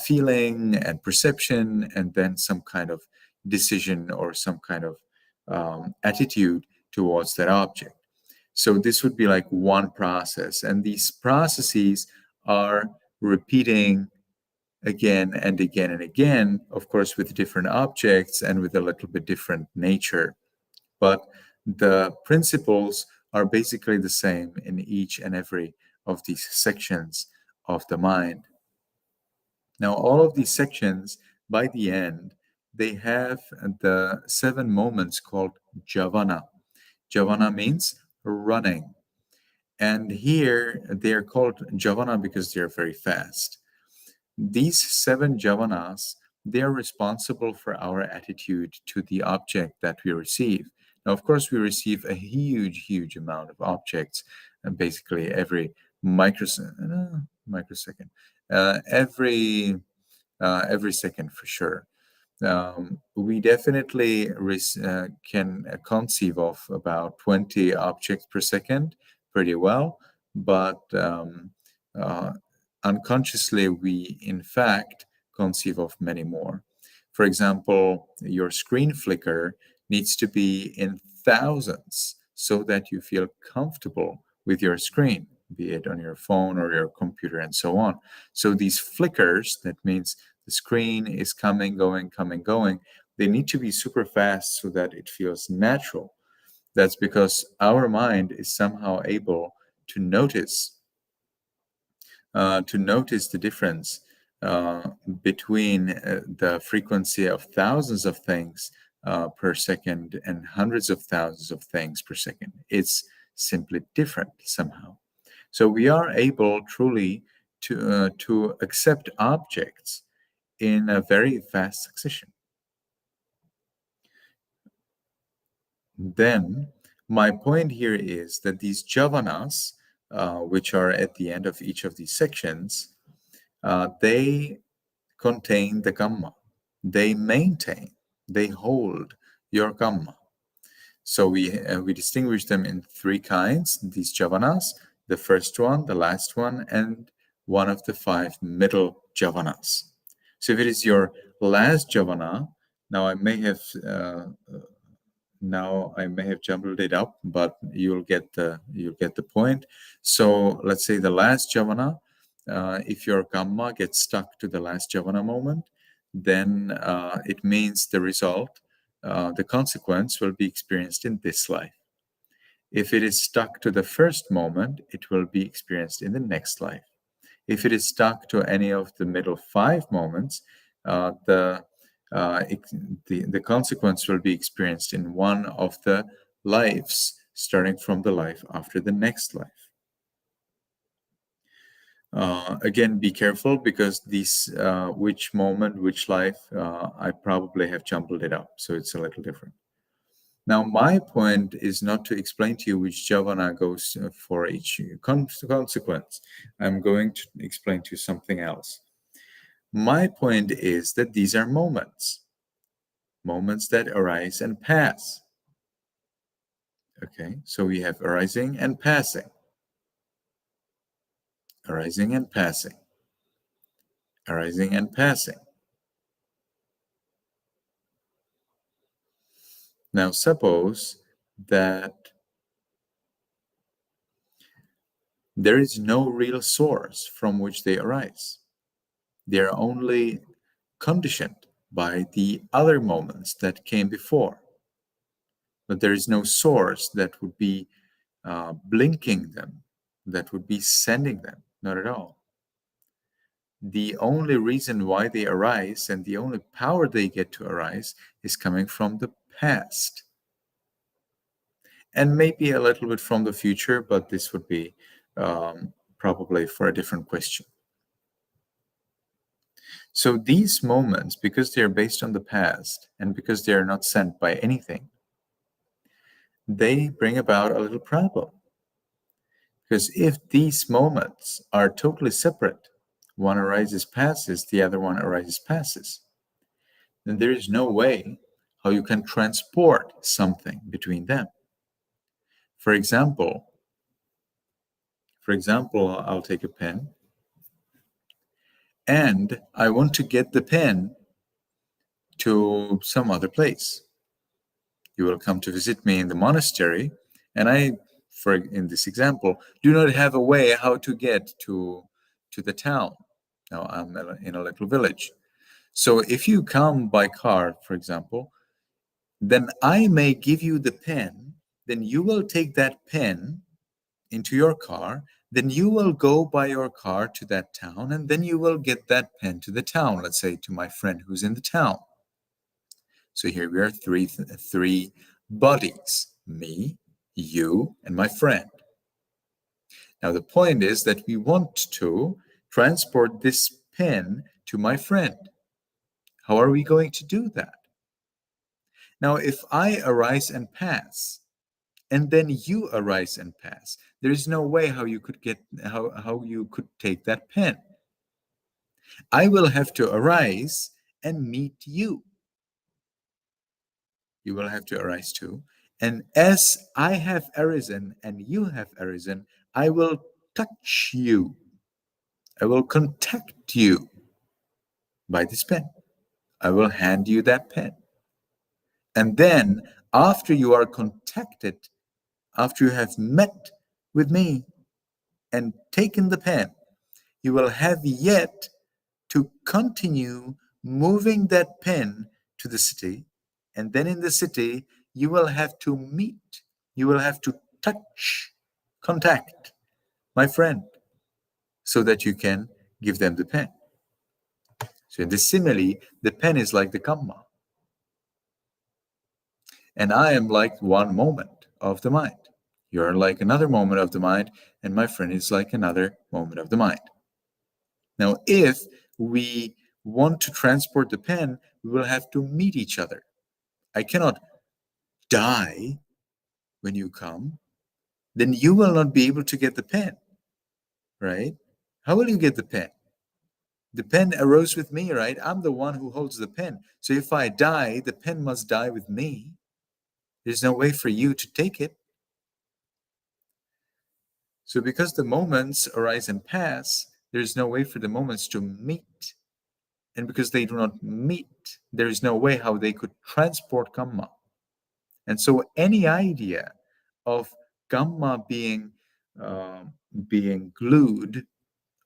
feeling and perception, and then some kind of decision or some kind of attitude towards that object. So this would be like one process, and these processes are repeating again and again and again, of course, with different objects and with a little bit different nature. But the principles are basically the same in each and every of these sections of the mind. Now, all of these sections, by the end, they have the 7 moments called jhavana. Jhavana means running. And here they are called jhavana because they are very fast. These 7 jhavanas, they are responsible for our attitude to the object that we receive. Now, of course, we receive a huge amount of objects, and basically every microsecond, every second for sure. We definitely can conceive of about 20 objects per second pretty well, but unconsciously we in fact conceive of many more. For example, your screen flicker needs to be in thousands so that you feel comfortable with your screen, be it on your phone or your computer and so on. So these flickers, that means the screen is coming, going, they need to be super fast so that it feels natural. That's because our mind is somehow able to notice the difference between the frequency of thousands of things per second and hundreds of thousands of things per second. It's simply different somehow. So we are able truly to accept objects in a very fast succession. then my point here is that these jhavanas, which are at the end of each of these sections, they contain the Kamma. They maintain, they hold your Kamma. So we distinguish them in three kinds, these jhavanas, the first one, the last one, and one of the 5 middle jhavanas. So if it is your last jhavana, now I may have jumbled it up, but you'll get the point. So let's say the last jhavana, if your Kamma gets stuck to the last jhavana moment, then it means the result, the consequence will be experienced in this life. If it is stuck to the first moment, it will be experienced in the next life. If it is stuck to any of the middle 5 moments, the consequence will be experienced in one of the lives, starting from the life after the next life. Again, be careful, because these which moment, which life, I probably have jumbled it up, so it's a little different. Now, my point is not to explain to you which jhavana goes for each consequence. I'm going to explain to you something else. My point is that these are moments that arise and pass. Okay, so we have arising and passing. Arising and passing. Arising and passing. Now, suppose that there is no real source from which they arise. They are only conditioned by the other moments that came before. But there is no source that would be blinking them, that would be sending them, not at all. The only reason why they arise and the only power they get to arise is coming from the past. And maybe a little bit from the future, but this would be probably for a different question. So these moments, because they are based on the past and because they are not sent by anything, they bring about a little problem. Because if these moments are totally separate, one arises, passes, the other one arises, passes, then there is no way how you can transport something between them. For example, I'll take a pen, and I want to get the pen to some other place. You will come to visit me in the monastery, and I, in this example, do not have a way how to get to the town. Now I'm in a little village. So if you come by car, for example, then I may give you the pen, then you will take that pen into your car, then you will go by your car to that town, and then you will get that pen to the town, let's say to my friend who's in the town. So here we are, three bodies, me, you, and my friend. Now the point is that we want to transport this pen to my friend. How are we going to do that? Now, if I arise and pass, and then you arise and pass, there is no way how you could take that pen. I will have to arise and meet you. You will have to arise too. And as I have arisen and you have arisen, I will touch you. I will contact you by this pen. I will hand you that pen. And then after you are contacted, after you have met with me and taken the pen, you will have yet to continue moving that pen to the city. And then in the city, you will have to meet, you will have to touch, contact my friend so that you can give them the pen. So in this simile, the pen is like the Kamma. And I am like one moment of the mind. You're like another moment of the mind, and my friend is like another moment of the mind. Now, if we want to transport the pen, we will have to meet each other. I cannot die when you come, then you will not be able to get the pen, right? How will you get the pen? The pen arose with me, right? I'm the one who holds the pen. So if I die, the pen must die with me. There's no way for you to take it. So because the moments arise and pass, there's no way for the moments to meet. And because they do not meet, there is no way how they could transport Kamma. And so any idea of Kamma being glued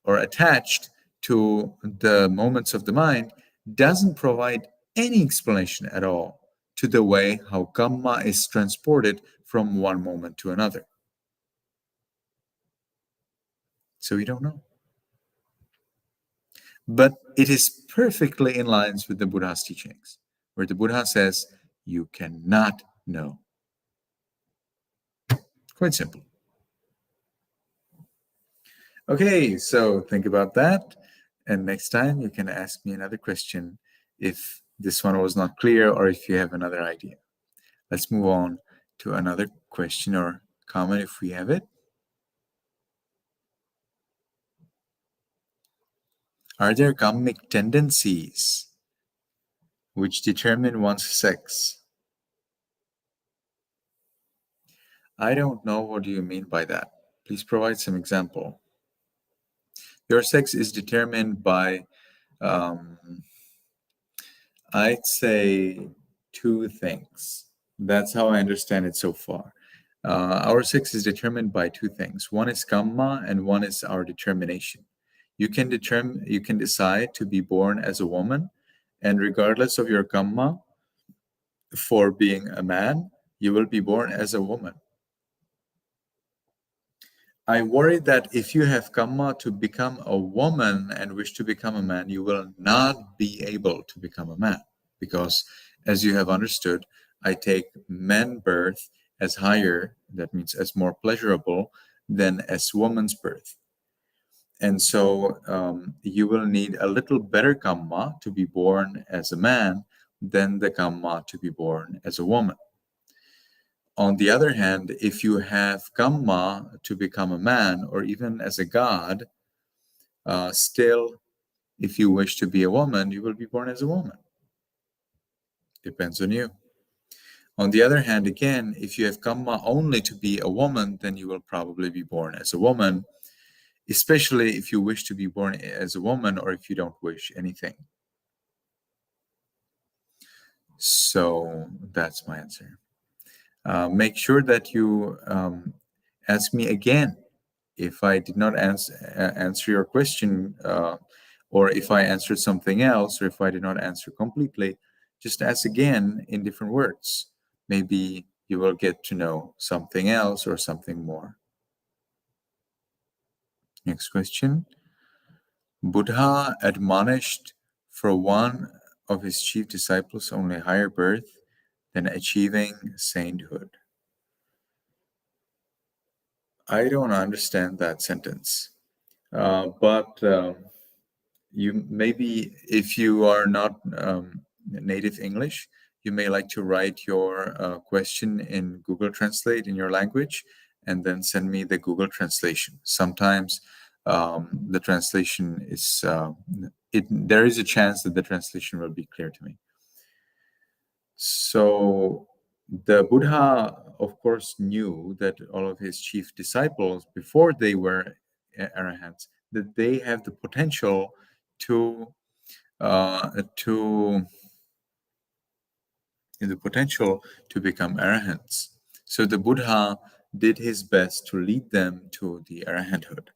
or attached to the moments of the mind doesn't provide any explanation at all to the way how Kamma is transported from one moment to another. So we don't know. But it is perfectly in line with the Buddha's teachings, where the Buddha says, you cannot know. Quite simple. Okay, so think about that. And next time you can ask me another question if this one was not clear or if you have another idea. Let's move on to another question or comment if we have it. Are there kammic tendencies which determine one's sex? I don't know what you mean by that. Please provide some example. Your sex is determined by, I'd say, two things. That's how I understand it so far. Our sex is determined by two things. One is kamma and one is our determination. You can decide to be born as a woman, and regardless of your kamma for being a man, you will be born as a woman. I worry that if you have kamma to become a woman and wish to become a man, you will not be able to become a man. Because as you have understood, I take man birth as higher, that means as more pleasurable, than as woman's birth. And so you will need a little better kamma to be born as a man than the kamma to be born as a woman. On the other hand, if you have kamma to become a man or even as a god, still, if you wish to be a woman, you will be born as a woman. Depends on you. On the other hand, again, if you have kamma only to be a woman, then you will probably be born as a woman, especially if you wish to be born as a woman or if you don't wish anything. So that's my answer. Make sure that you ask me again if I did not answer your question, or if I answered something else, or if I did not answer completely. Just ask again in different words. Maybe you will get to know something else or something more. Next question. Buddha admonished for one of his chief disciples only higher birth than achieving sainthood. I don't understand that sentence, but you maybe, if you are not native English, you may like to write your question in Google Translate in your language and then send me the Google translation. Sometimes the translation is, there is a chance that the translation will be clear to me. So the Buddha, of course, knew that all of his chief disciples, before they were arahants, that they have the potential to become arahants. So the Buddha did his best to lead them to the arahanthood.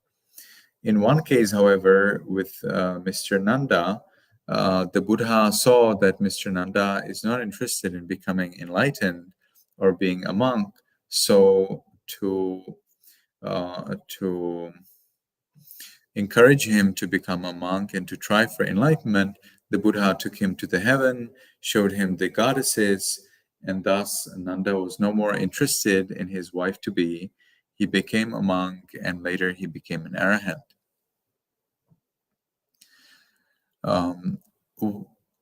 In one case, however, with Mr. Nanda, the Buddha saw that Mr. Nanda is not interested in becoming enlightened or being a monk. So to encourage him to become a monk and to try for enlightenment, the Buddha took him to the heaven, showed him the goddesses, and thus Nanda was no more interested in his wife-to-be. He became a monk, and later he became an arahant.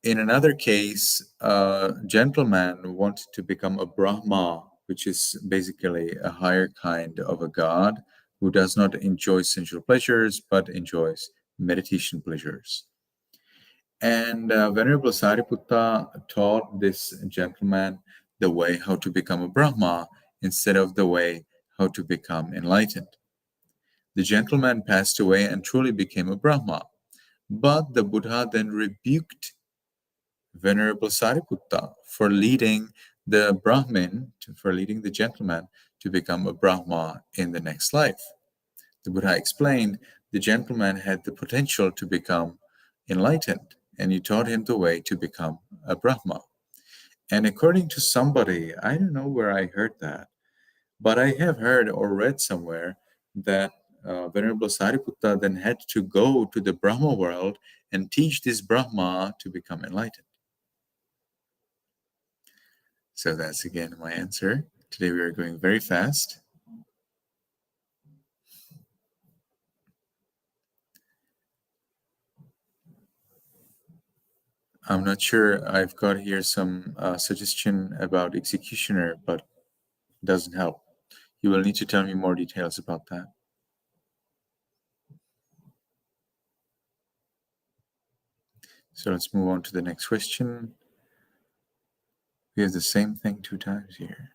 In another case, a gentleman wanted to become a Brahma which is basically a higher kind of a god who does not enjoy sensual pleasures but enjoys meditation pleasures. And Venerable Sariputta taught this gentleman the way how to become a Brahma instead of the way how to become enlightened. The gentleman passed away and truly became a Brahma. But the Buddha then rebuked Venerable Sariputta for leading the Brahmin, for leading the gentleman to become a Brahma in the next life. The Buddha explained the gentleman had the potential to become enlightened, and he taught him the way to become a Brahma. And according to somebody, I don't know where I heard that, but I have heard or read somewhere that Venerable Sariputta then had to go to the Brahma world and teach this Brahma to become enlightened. So that's again my answer. Today we are going very fast. I'm not sure. I've got here some suggestion about executioner, but it doesn't help. You will need to tell me more details about that. So let's move on to the next question. We have the same thing 2 times here.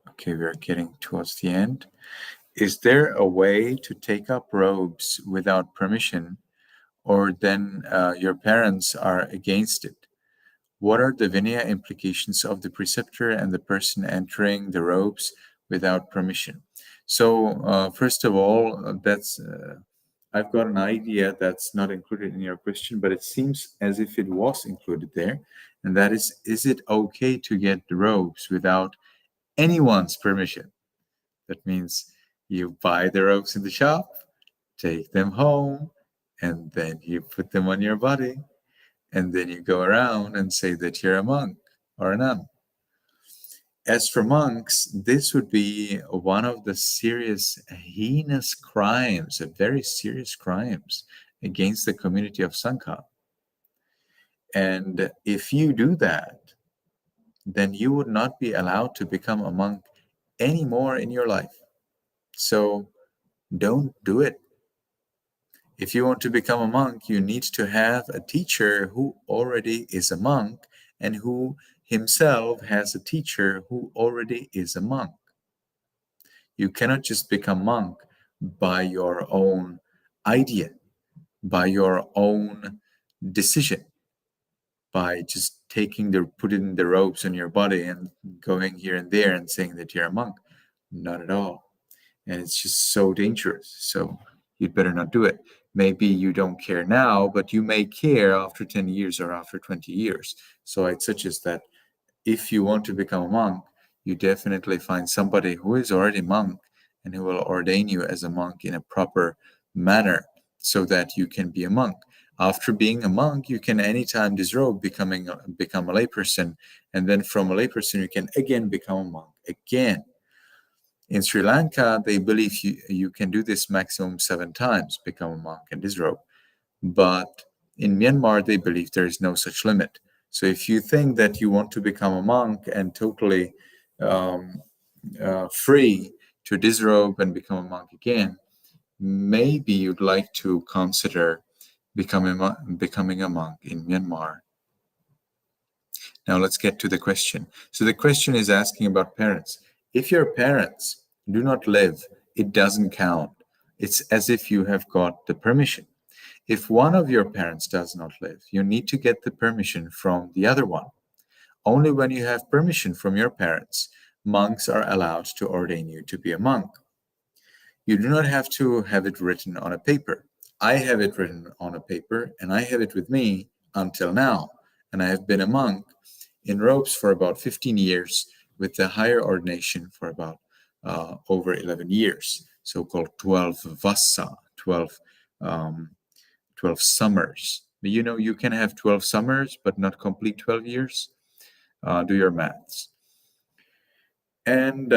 Okay, we are getting towards the end. Is there a way to take up robes without permission, or then your parents are against it? What are the Vinaya implications of the preceptor and the person entering the robes without permission? So first of all, that's I've got an idea that's not included in your question, but it seems as if it was included there. And that is it okay to get the robes without anyone's permission? That means you buy the robes in the shop, take them home, and then you put them on your body. And then you go around and say that you're a monk or a nun. As for monks, this would be one of the serious, heinous crimes, very serious crimes against the community of Sangha. And if you do that, then you would not be allowed to become a monk anymore in your life. So don't do it. If you want to become a monk, you need to have a teacher who already is a monk and who himself has a teacher who already is a monk. You cannot just become monk by your own idea, by your own decision, by just putting the robes on your body and going here and there and saying that you're a monk. Not at all. And it's just so dangerous. So you'd better not do it. Maybe you don't care now, but you may care after 10 years or after 20 years. So I'd suggest that if you want to become a monk, you definitely find somebody who is already a monk and who will ordain you as a monk in a proper manner so that you can be a monk. After being a monk, you can anytime disrobe, become a layperson, and then from a layperson, you can again become a monk again. In Sri Lanka, they believe you can do this maximum 7 times, become a monk and disrobe. But in Myanmar, they believe there is no such limit. So if you think that you want to become a monk and totally free to disrobe and become a monk again, maybe you'd like to consider becoming a monk in Myanmar. Now let's get to the question. So the question is asking about parents. If your parents do not live, it doesn't count. It's as if you have got the permission. If one of your parents does not live, you need to get the permission from the other one. Only when you have permission from your parents, monks are allowed to ordain you to be a monk. You do not have to have it written on a paper. I have it written on a paper, and I have it with me until now. And I have been a monk in robes for about 15 years, with the higher ordination for about over 11 years, so-called 𝗀𝗶𝗸𝗲, 12 summers. You know, you can have 12 summers, but not complete 12 years. Do your maths. And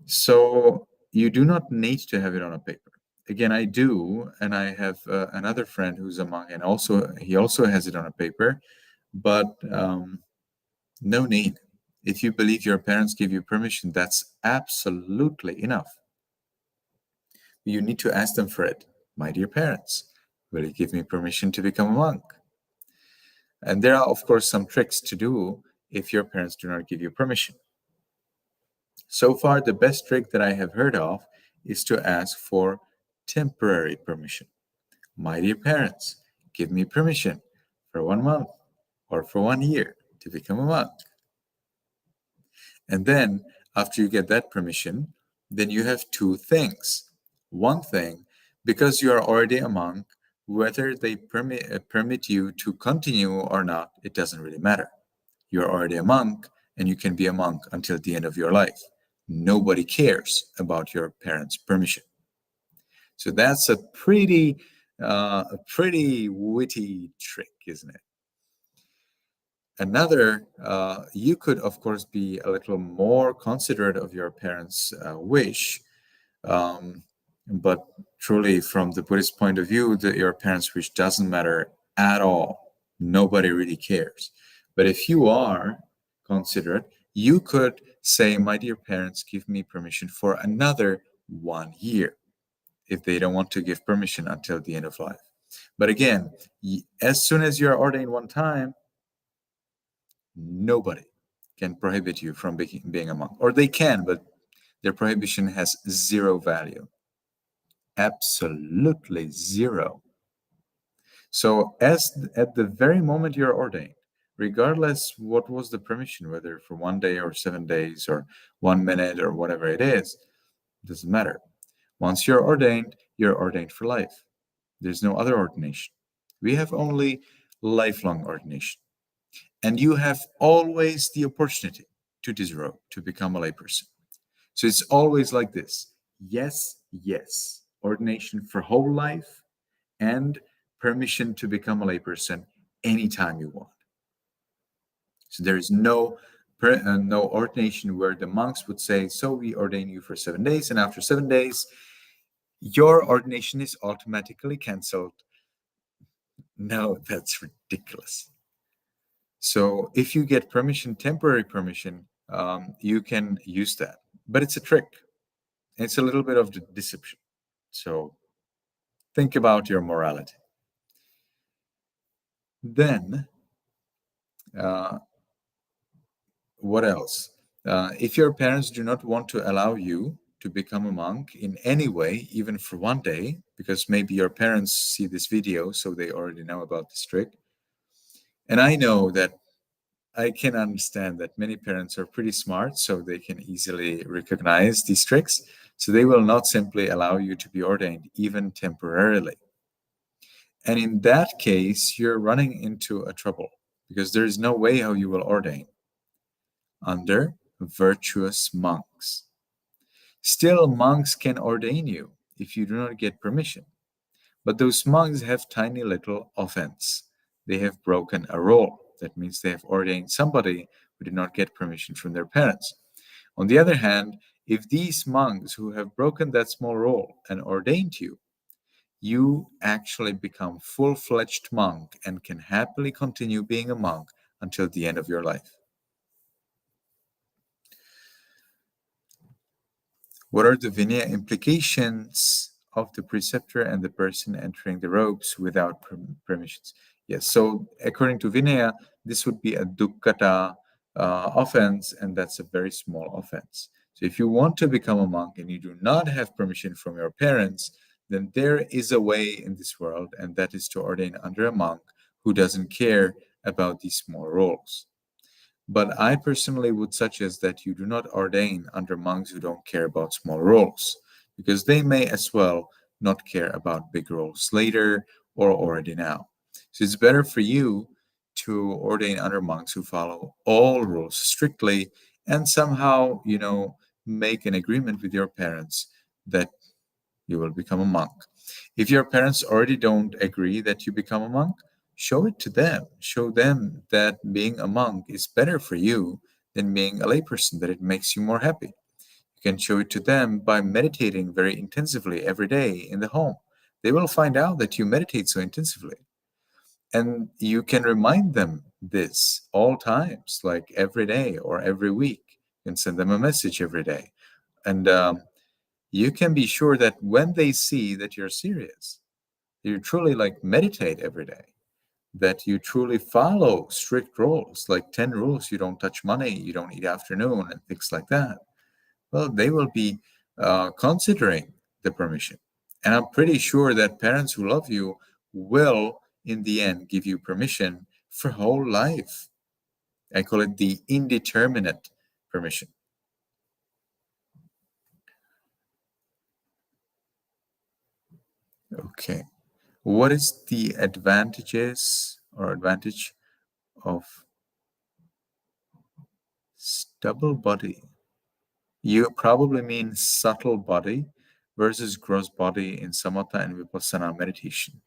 so you do not need to have it on a paper. Again, I do, and I have another friend who's a monk, and he also has it on a paper. But no need. If you believe your parents give you permission, that's absolutely enough. You need to ask them for it. My dear parents, will you give me permission to become a monk? And there are, of course, some tricks to do if your parents do not give you permission. So far, the best trick that I have heard of is to ask for temporary permission. My dear parents, give me permission for 1 month or for 1 year to become a monk. And then after you get that permission, then you have two things. One thing, because you are already a monk, whether they permit you to continue or not, it doesn't really matter. You're already a monk, and you can be a monk until the end of your life. Nobody cares about your parents' permission. So that's a pretty witty trick, isn't it? Another, you could, of course, be a little more considerate of your parents' wish, but truly, from the Buddhist point of view, your parents' wish doesn't matter at all. Nobody really cares. But if you are considerate, you could say, my dear parents, give me permission for another 1 year, if they don't want to give permission until the end of life. But again, as soon as you're ordained one time, nobody can prohibit you from being a monk. Or they can, but their prohibition has zero value. Absolutely zero. So at the very moment you're ordained, regardless what was the permission, whether for 1 day or 7 days or 1 minute or whatever it is, doesn't matter. Once you're ordained for life. There's no other ordination. We have only lifelong ordination. And you have always the opportunity to disrobe, to become a layperson. So it's always like this. Yes, yes. Ordination for whole life and permission to become a layperson anytime you want. So there is no ordination where the monks would say, so we ordain you for 7 days, and after 7 days, your ordination is automatically canceled. No, that's ridiculous. So if you get permission, temporary permission, you can use that. But it's a trick. It's a little bit of deception. So think about your morality. Then, what else? If your parents do not want to allow you to become a monk in any way, even for 1 day, because maybe your parents see this video, so they already know about this trick. And I know that I can understand that many parents are pretty smart, so they can easily recognize these tricks. So they will not simply allow you to be ordained, even temporarily. And in that case, you're running into a trouble, because there is no way how you will ordain under virtuous monks. Still, monks can ordain you if you do not get permission. But those monks have tiny little offense. They have broken a rule. That means they have ordained somebody who did not get permission from their parents. On the other hand, if these monks who have broken that small rule and ordained you, you actually become full-fledged monk and can happily continue being a monk until the end of your life. What are the Vinaya implications of the preceptor and the person entering the robes without permissions? Yes, so according to Vinaya, this would be a 𝗀𝗂𝗯𝗀𝗃 offense, and that's a very small offense. So if you want to become a monk and you do not have permission from your parents, then there is a way in this world, and that is to ordain under a monk who doesn't care about these small rules. But I personally would suggest that you do not ordain under monks who don't care about small rules, because they may as well not care about big rules later or already now. So it's better for you to ordain under monks who follow all rules strictly and somehow, make an agreement with your parents that you will become a monk. If your parents already don't agree that you become a monk, show it to them. Show them that being a monk is better for you than being a layperson, that it makes you more happy. You can show it to them by meditating very intensively every day in the home. They will find out that you meditate so intensively. And you can remind them this all times, like every day or every week. You can send them a message every day. And you can be sure that when they see that you're serious, you truly like meditate every day, that you truly follow strict rules, like 10 rules: you don't touch money, you don't eat afternoon, and things like that, well, they will be considering the permission. And I'm pretty sure that parents who love you will, in the end, give you permission for whole life. I call it the indeterminate permission. Okay. What is the advantage of stubble body? You probably mean subtle body versus gross body in samatha and vipassana meditation.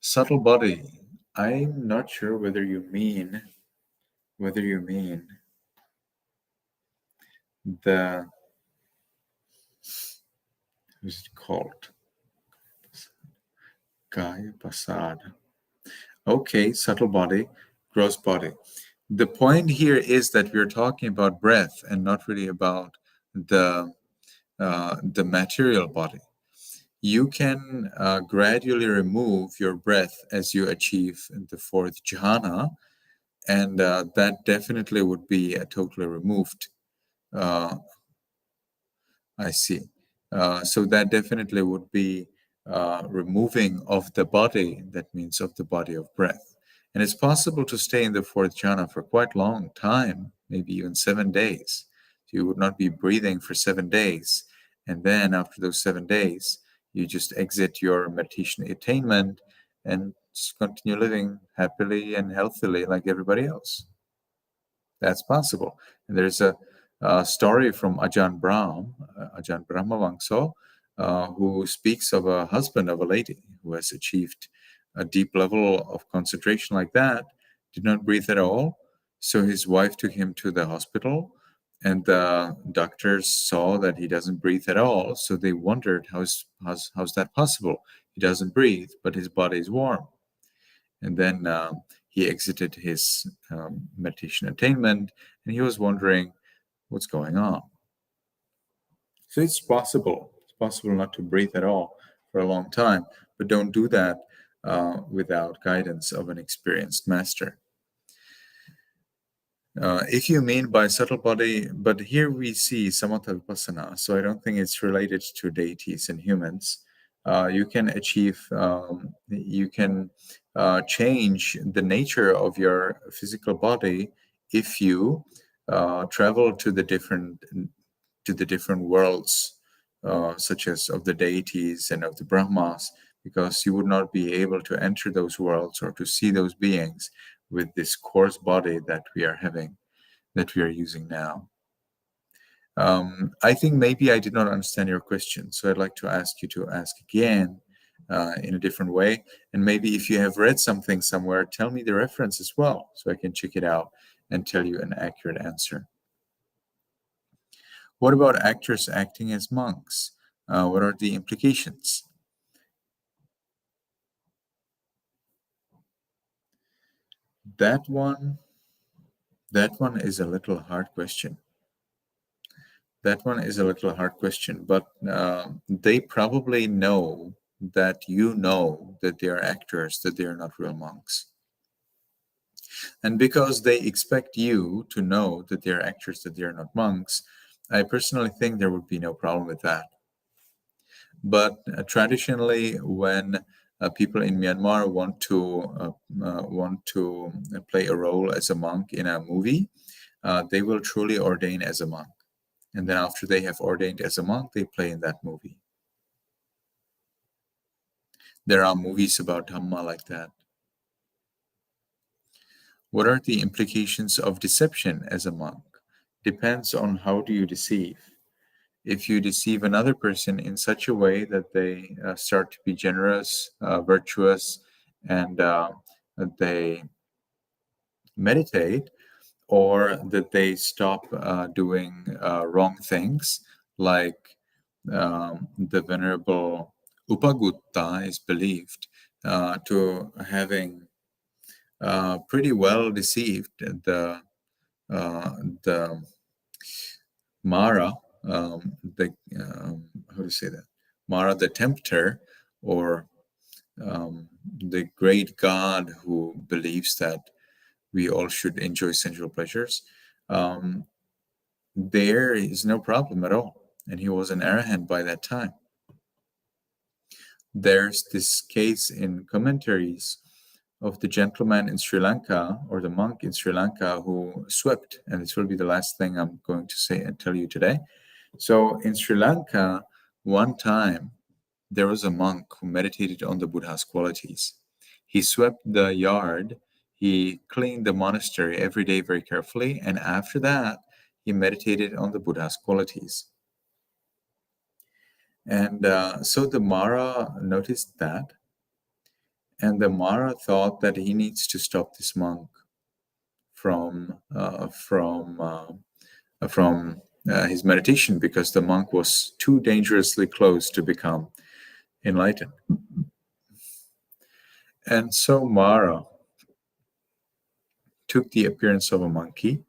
Subtle body. I'm not sure whether you mean the, who's it called? 𝗀𝗶𝗸𝗲𝗲. Okay, subtle body, gross body. The point here is that we're talking about breath and not really about the material body. You can gradually remove your breath as you achieve the fourth jhana, and that definitely would be totally removed. I see. So that definitely would be removing of the body, that means of the body of breath. And it's possible to stay in the fourth jhana for quite a long time, maybe even 7 days. So you would not be breathing for 7 days. And then after those 7 days, you just exit your meditation attainment and just continue living happily and healthily like everybody else. That's possible. And there's a story from Ajahn Brahmavangso, who speaks of a husband of a lady who has achieved a deep level of concentration like that, did not breathe at all. So his wife took him to the hospital, and the doctors saw that he doesn't breathe at all. So they wondered, how's that possible? He doesn't breathe, but his body is warm. And then he exited his meditation attainment, and he was wondering what's going on. So it's possible not to breathe at all for a long time, but don't do that without guidance of an experienced master. If you mean by subtle body, but here we see samatha vipassana, so I don't think it's related to deities and humans. You can achieve, you can change the nature of your physical body if you travel to the different worlds, such as of the deities and of the Brahmas, because you would not be able to enter those worlds or to see those beings with this coarse body that we are having, that we are using now. I think maybe I did not understand your question, so I'd like to ask you to ask again in a different way. And maybe if you have read something somewhere, tell me the reference as well, so I can check it out and tell you an accurate answer. What about actors acting as monks? What are the implications? That one is a little hard question. But they probably know that you know that they are actors, that they are not real monks. And because they expect you to know that they are actors, that they are not monks, I personally think there would be no problem with that. But traditionally, when people in Myanmar want to play a role as a monk in a movie, they will truly ordain as a monk. And then after they have ordained as a monk, they play in that movie. There are movies about Dhamma like that. What are the implications of deception as a monk? Depends on how do you deceive. If you deceive another person in such a way that they start to be generous, virtuous, and they meditate, or that they stop doing wrong things, like the Venerable 𝗷𝗶𝗸𝗲 is believed to having pretty well deceived the Mara, how to say that? Mara, the tempter, or the great god who believes that we all should enjoy sensual pleasures. There is no problem at all, and he was an arahant by that time. There's this case in commentaries of the gentleman in Sri Lanka, or the monk in Sri Lanka, who swept, and this will be the last thing I'm going to say and tell you today. So in Sri Lanka, one time, there was a monk who meditated on the Buddha's qualities. He swept the yard, he cleaned the monastery every day very carefully, and after that, he meditated on the Buddha's qualities. And so the Mara noticed that, and the Mara thought that he needs to stop this monk from his meditation, because the monk was too dangerously close to become enlightened. And so Mara took the appearance of a monkey,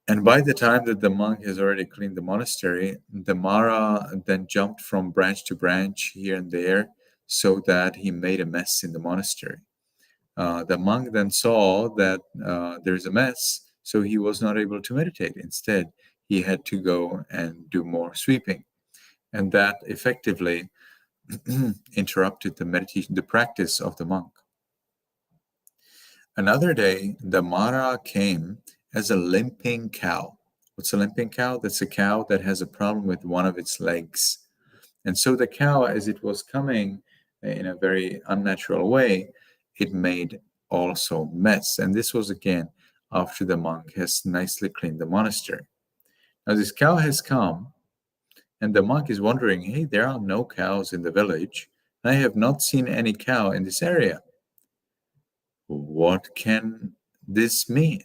and by the time that the monk has already cleaned the monastery, the Mara then jumped from branch to branch here and there, so that he made a mess in the monastery. The monk then saw that there's a mess, so he was not able to meditate. Instead, he had to go and do more sweeping, and that effectively interrupted the meditation, the practice of the monk. Another day, the Mara came as a limping cow. What's a limping cow? That's a cow that has a problem with one of its legs. And so the cow, as it was coming in a very unnatural way, it made also mess. And this was again after the monk has nicely cleaned the monastery. Now this cow has come, and the monk is wondering, hey, there are no cows in the village. I have not seen any cow in this area. What can this mean?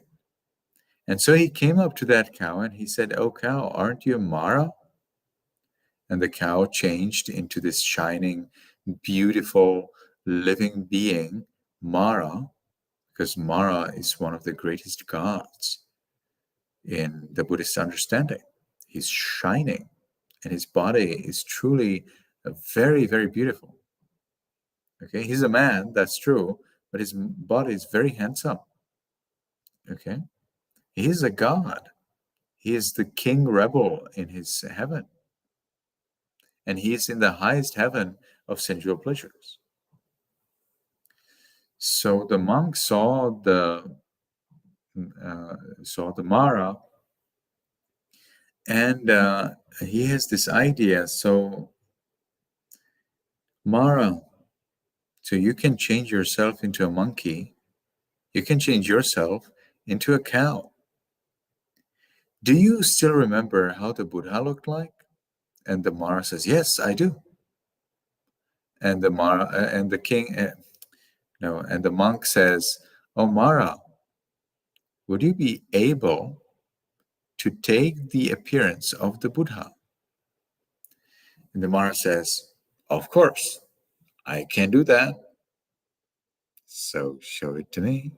And so he came up to that cow and he said, "Oh cow, aren't you a Mara?" And the cow changed into this shining, beautiful, living being, Mara, because Mara is one of the greatest gods in the Buddhist understanding. He's shining, and his body is truly very, very beautiful. Okay, he's a man, that's true, but his body is very handsome. Okay, he is a god. He is the king rebel in his heaven, and he is in the highest heaven of sensual pleasures. So the monk saw the Mara, and he has this idea. So Mara, so you can change yourself into a monkey. You can change yourself into a cow. Do you still remember how the Buddha looked like? And the Mara says, "Yes, I do." And the Mara and the king, and the monk says, "Oh Mara, would you be able to take the appearance of the Buddha?" And the Mara says, "Of course, I can do that. So show it to me."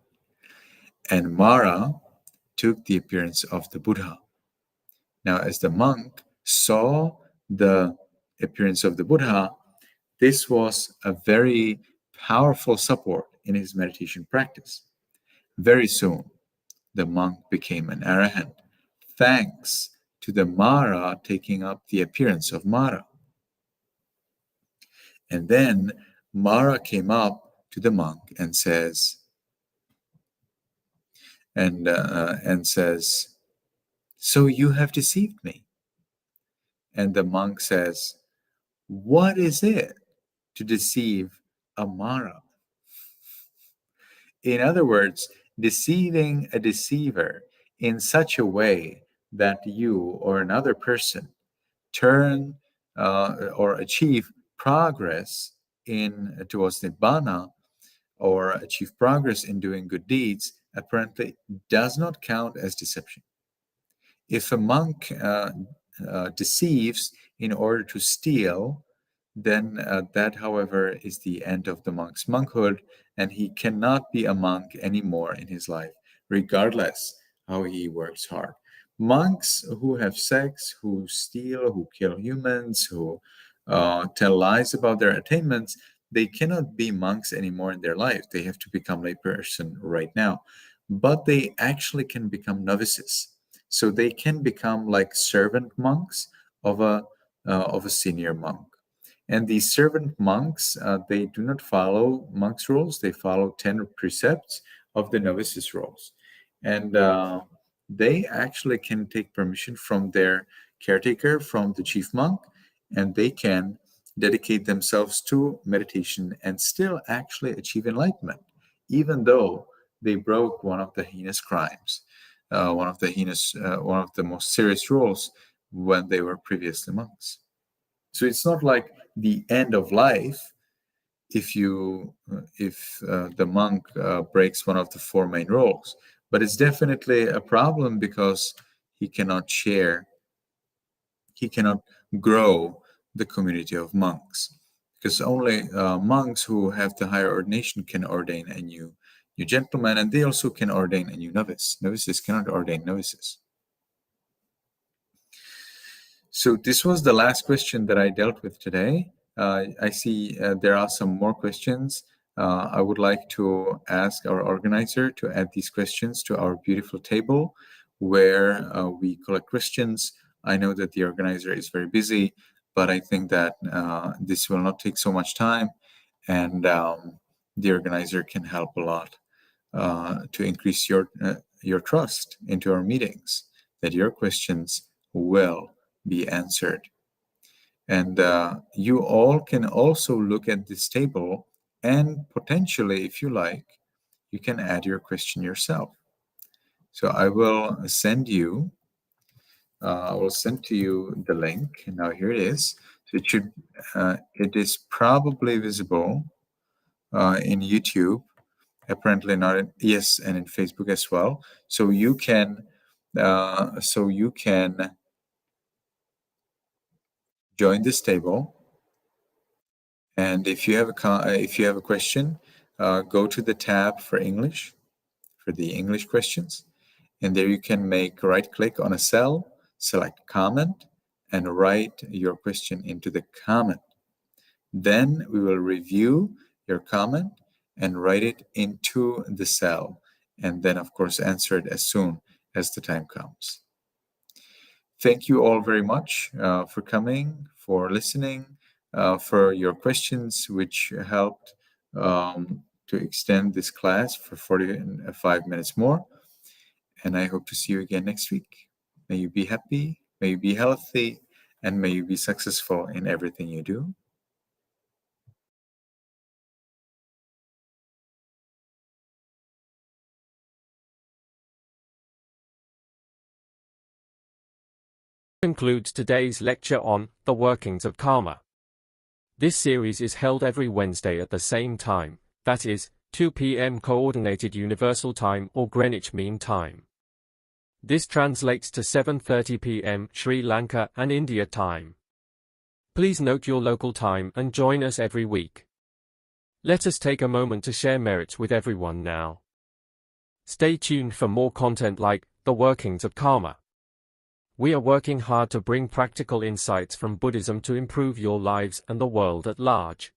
And Mara took the appearance of the Buddha. Now, as the monk saw the appearance of the Buddha, this was a very powerful support in his meditation practice. Very soon, the monk became an arahant, thanks to the Mara taking up the appearance of Mara. And then Mara came up to the monk and says, "So you have deceived me." And the monk says, "What is it to deceive a Mara?" In other words, deceiving a deceiver in such a way that you or another person turn or achieve progress towards Nibbana, or achieve progress in doing good deeds, apparently does not count as deception. If a monk deceives in order to steal, then that, however, is the end of the monk's monkhood, and he cannot be a monk anymore in his life, regardless how he works hard. Monks who have sex, who steal, who kill humans, who tell lies about their attainments, they cannot be monks anymore in their life. They have to become layperson right now. But they actually can become novices. So they can become like servant monks of a senior monk. And these servant monks, they do not follow monks' rules. They follow 10 precepts of the novices' rules. And they actually can take permission from their caretaker, from the chief monk, and they can dedicate themselves to meditation and still actually achieve enlightenment, even though they broke one of the heinous crimes, one of the most serious rules when they were previously monks. So it's not like the end of life if the monk breaks one of the 4 main rules, but it's definitely a problem because he cannot grow the community of monks, because only monks who have the higher ordination can ordain a new gentleman, and they also can ordain a new novice. Novices cannot ordain novices. So this was the last question that I dealt with today. I see there are some more questions. I would like to ask our organizer to add these questions to our beautiful table where we collect questions. I know that the organizer is very busy, but I think that this will not take so much time, and the organizer can help a lot to increase your trust into our meetings, that your questions will be answered. And you all can also look at this table, and potentially, if you like, you can add your question yourself. So I will send to you the link. Now here it is. So it is probably visible in YouTube, apparently not in, yes, and in Facebook as well. So you can join this table, and if you have a question, go to the tab for English, for the English questions, and there you can right click on a cell, select comment, and write your question into the comment. Then we will review your comment and write it into the cell, and then of course answer it as soon as the time comes. Thank you all very much for coming, for listening, for your questions, which helped to extend this class for 45 minutes more. And I hope to see you again next week. May you be happy, may you be healthy, and may you be successful in everything you do. Concludes today's lecture on the workings of karma. This series is held every Wednesday at the same time, that is, 2 p.m. Coordinated Universal Time or Greenwich Mean Time. This translates to 7:30 p.m. Sri Lanka and India time. Please note your local time and join us every week. Let us take a moment to share merits with everyone now. Stay tuned for more content like the workings of karma. We are working hard to bring practical insights from Buddhism to improve your lives and the world at large.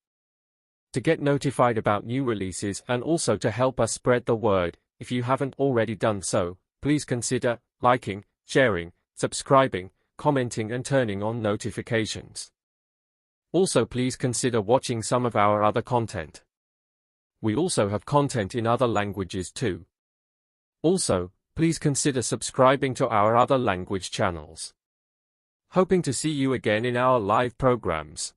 To get notified about new releases and also to help us spread the word, if you haven't already done so, please consider liking, sharing, subscribing, commenting and turning on notifications. Also please consider watching some of our other content. We also have content in other languages too. Also, please consider subscribing to our other language channels. Hoping to see you again in our live programs.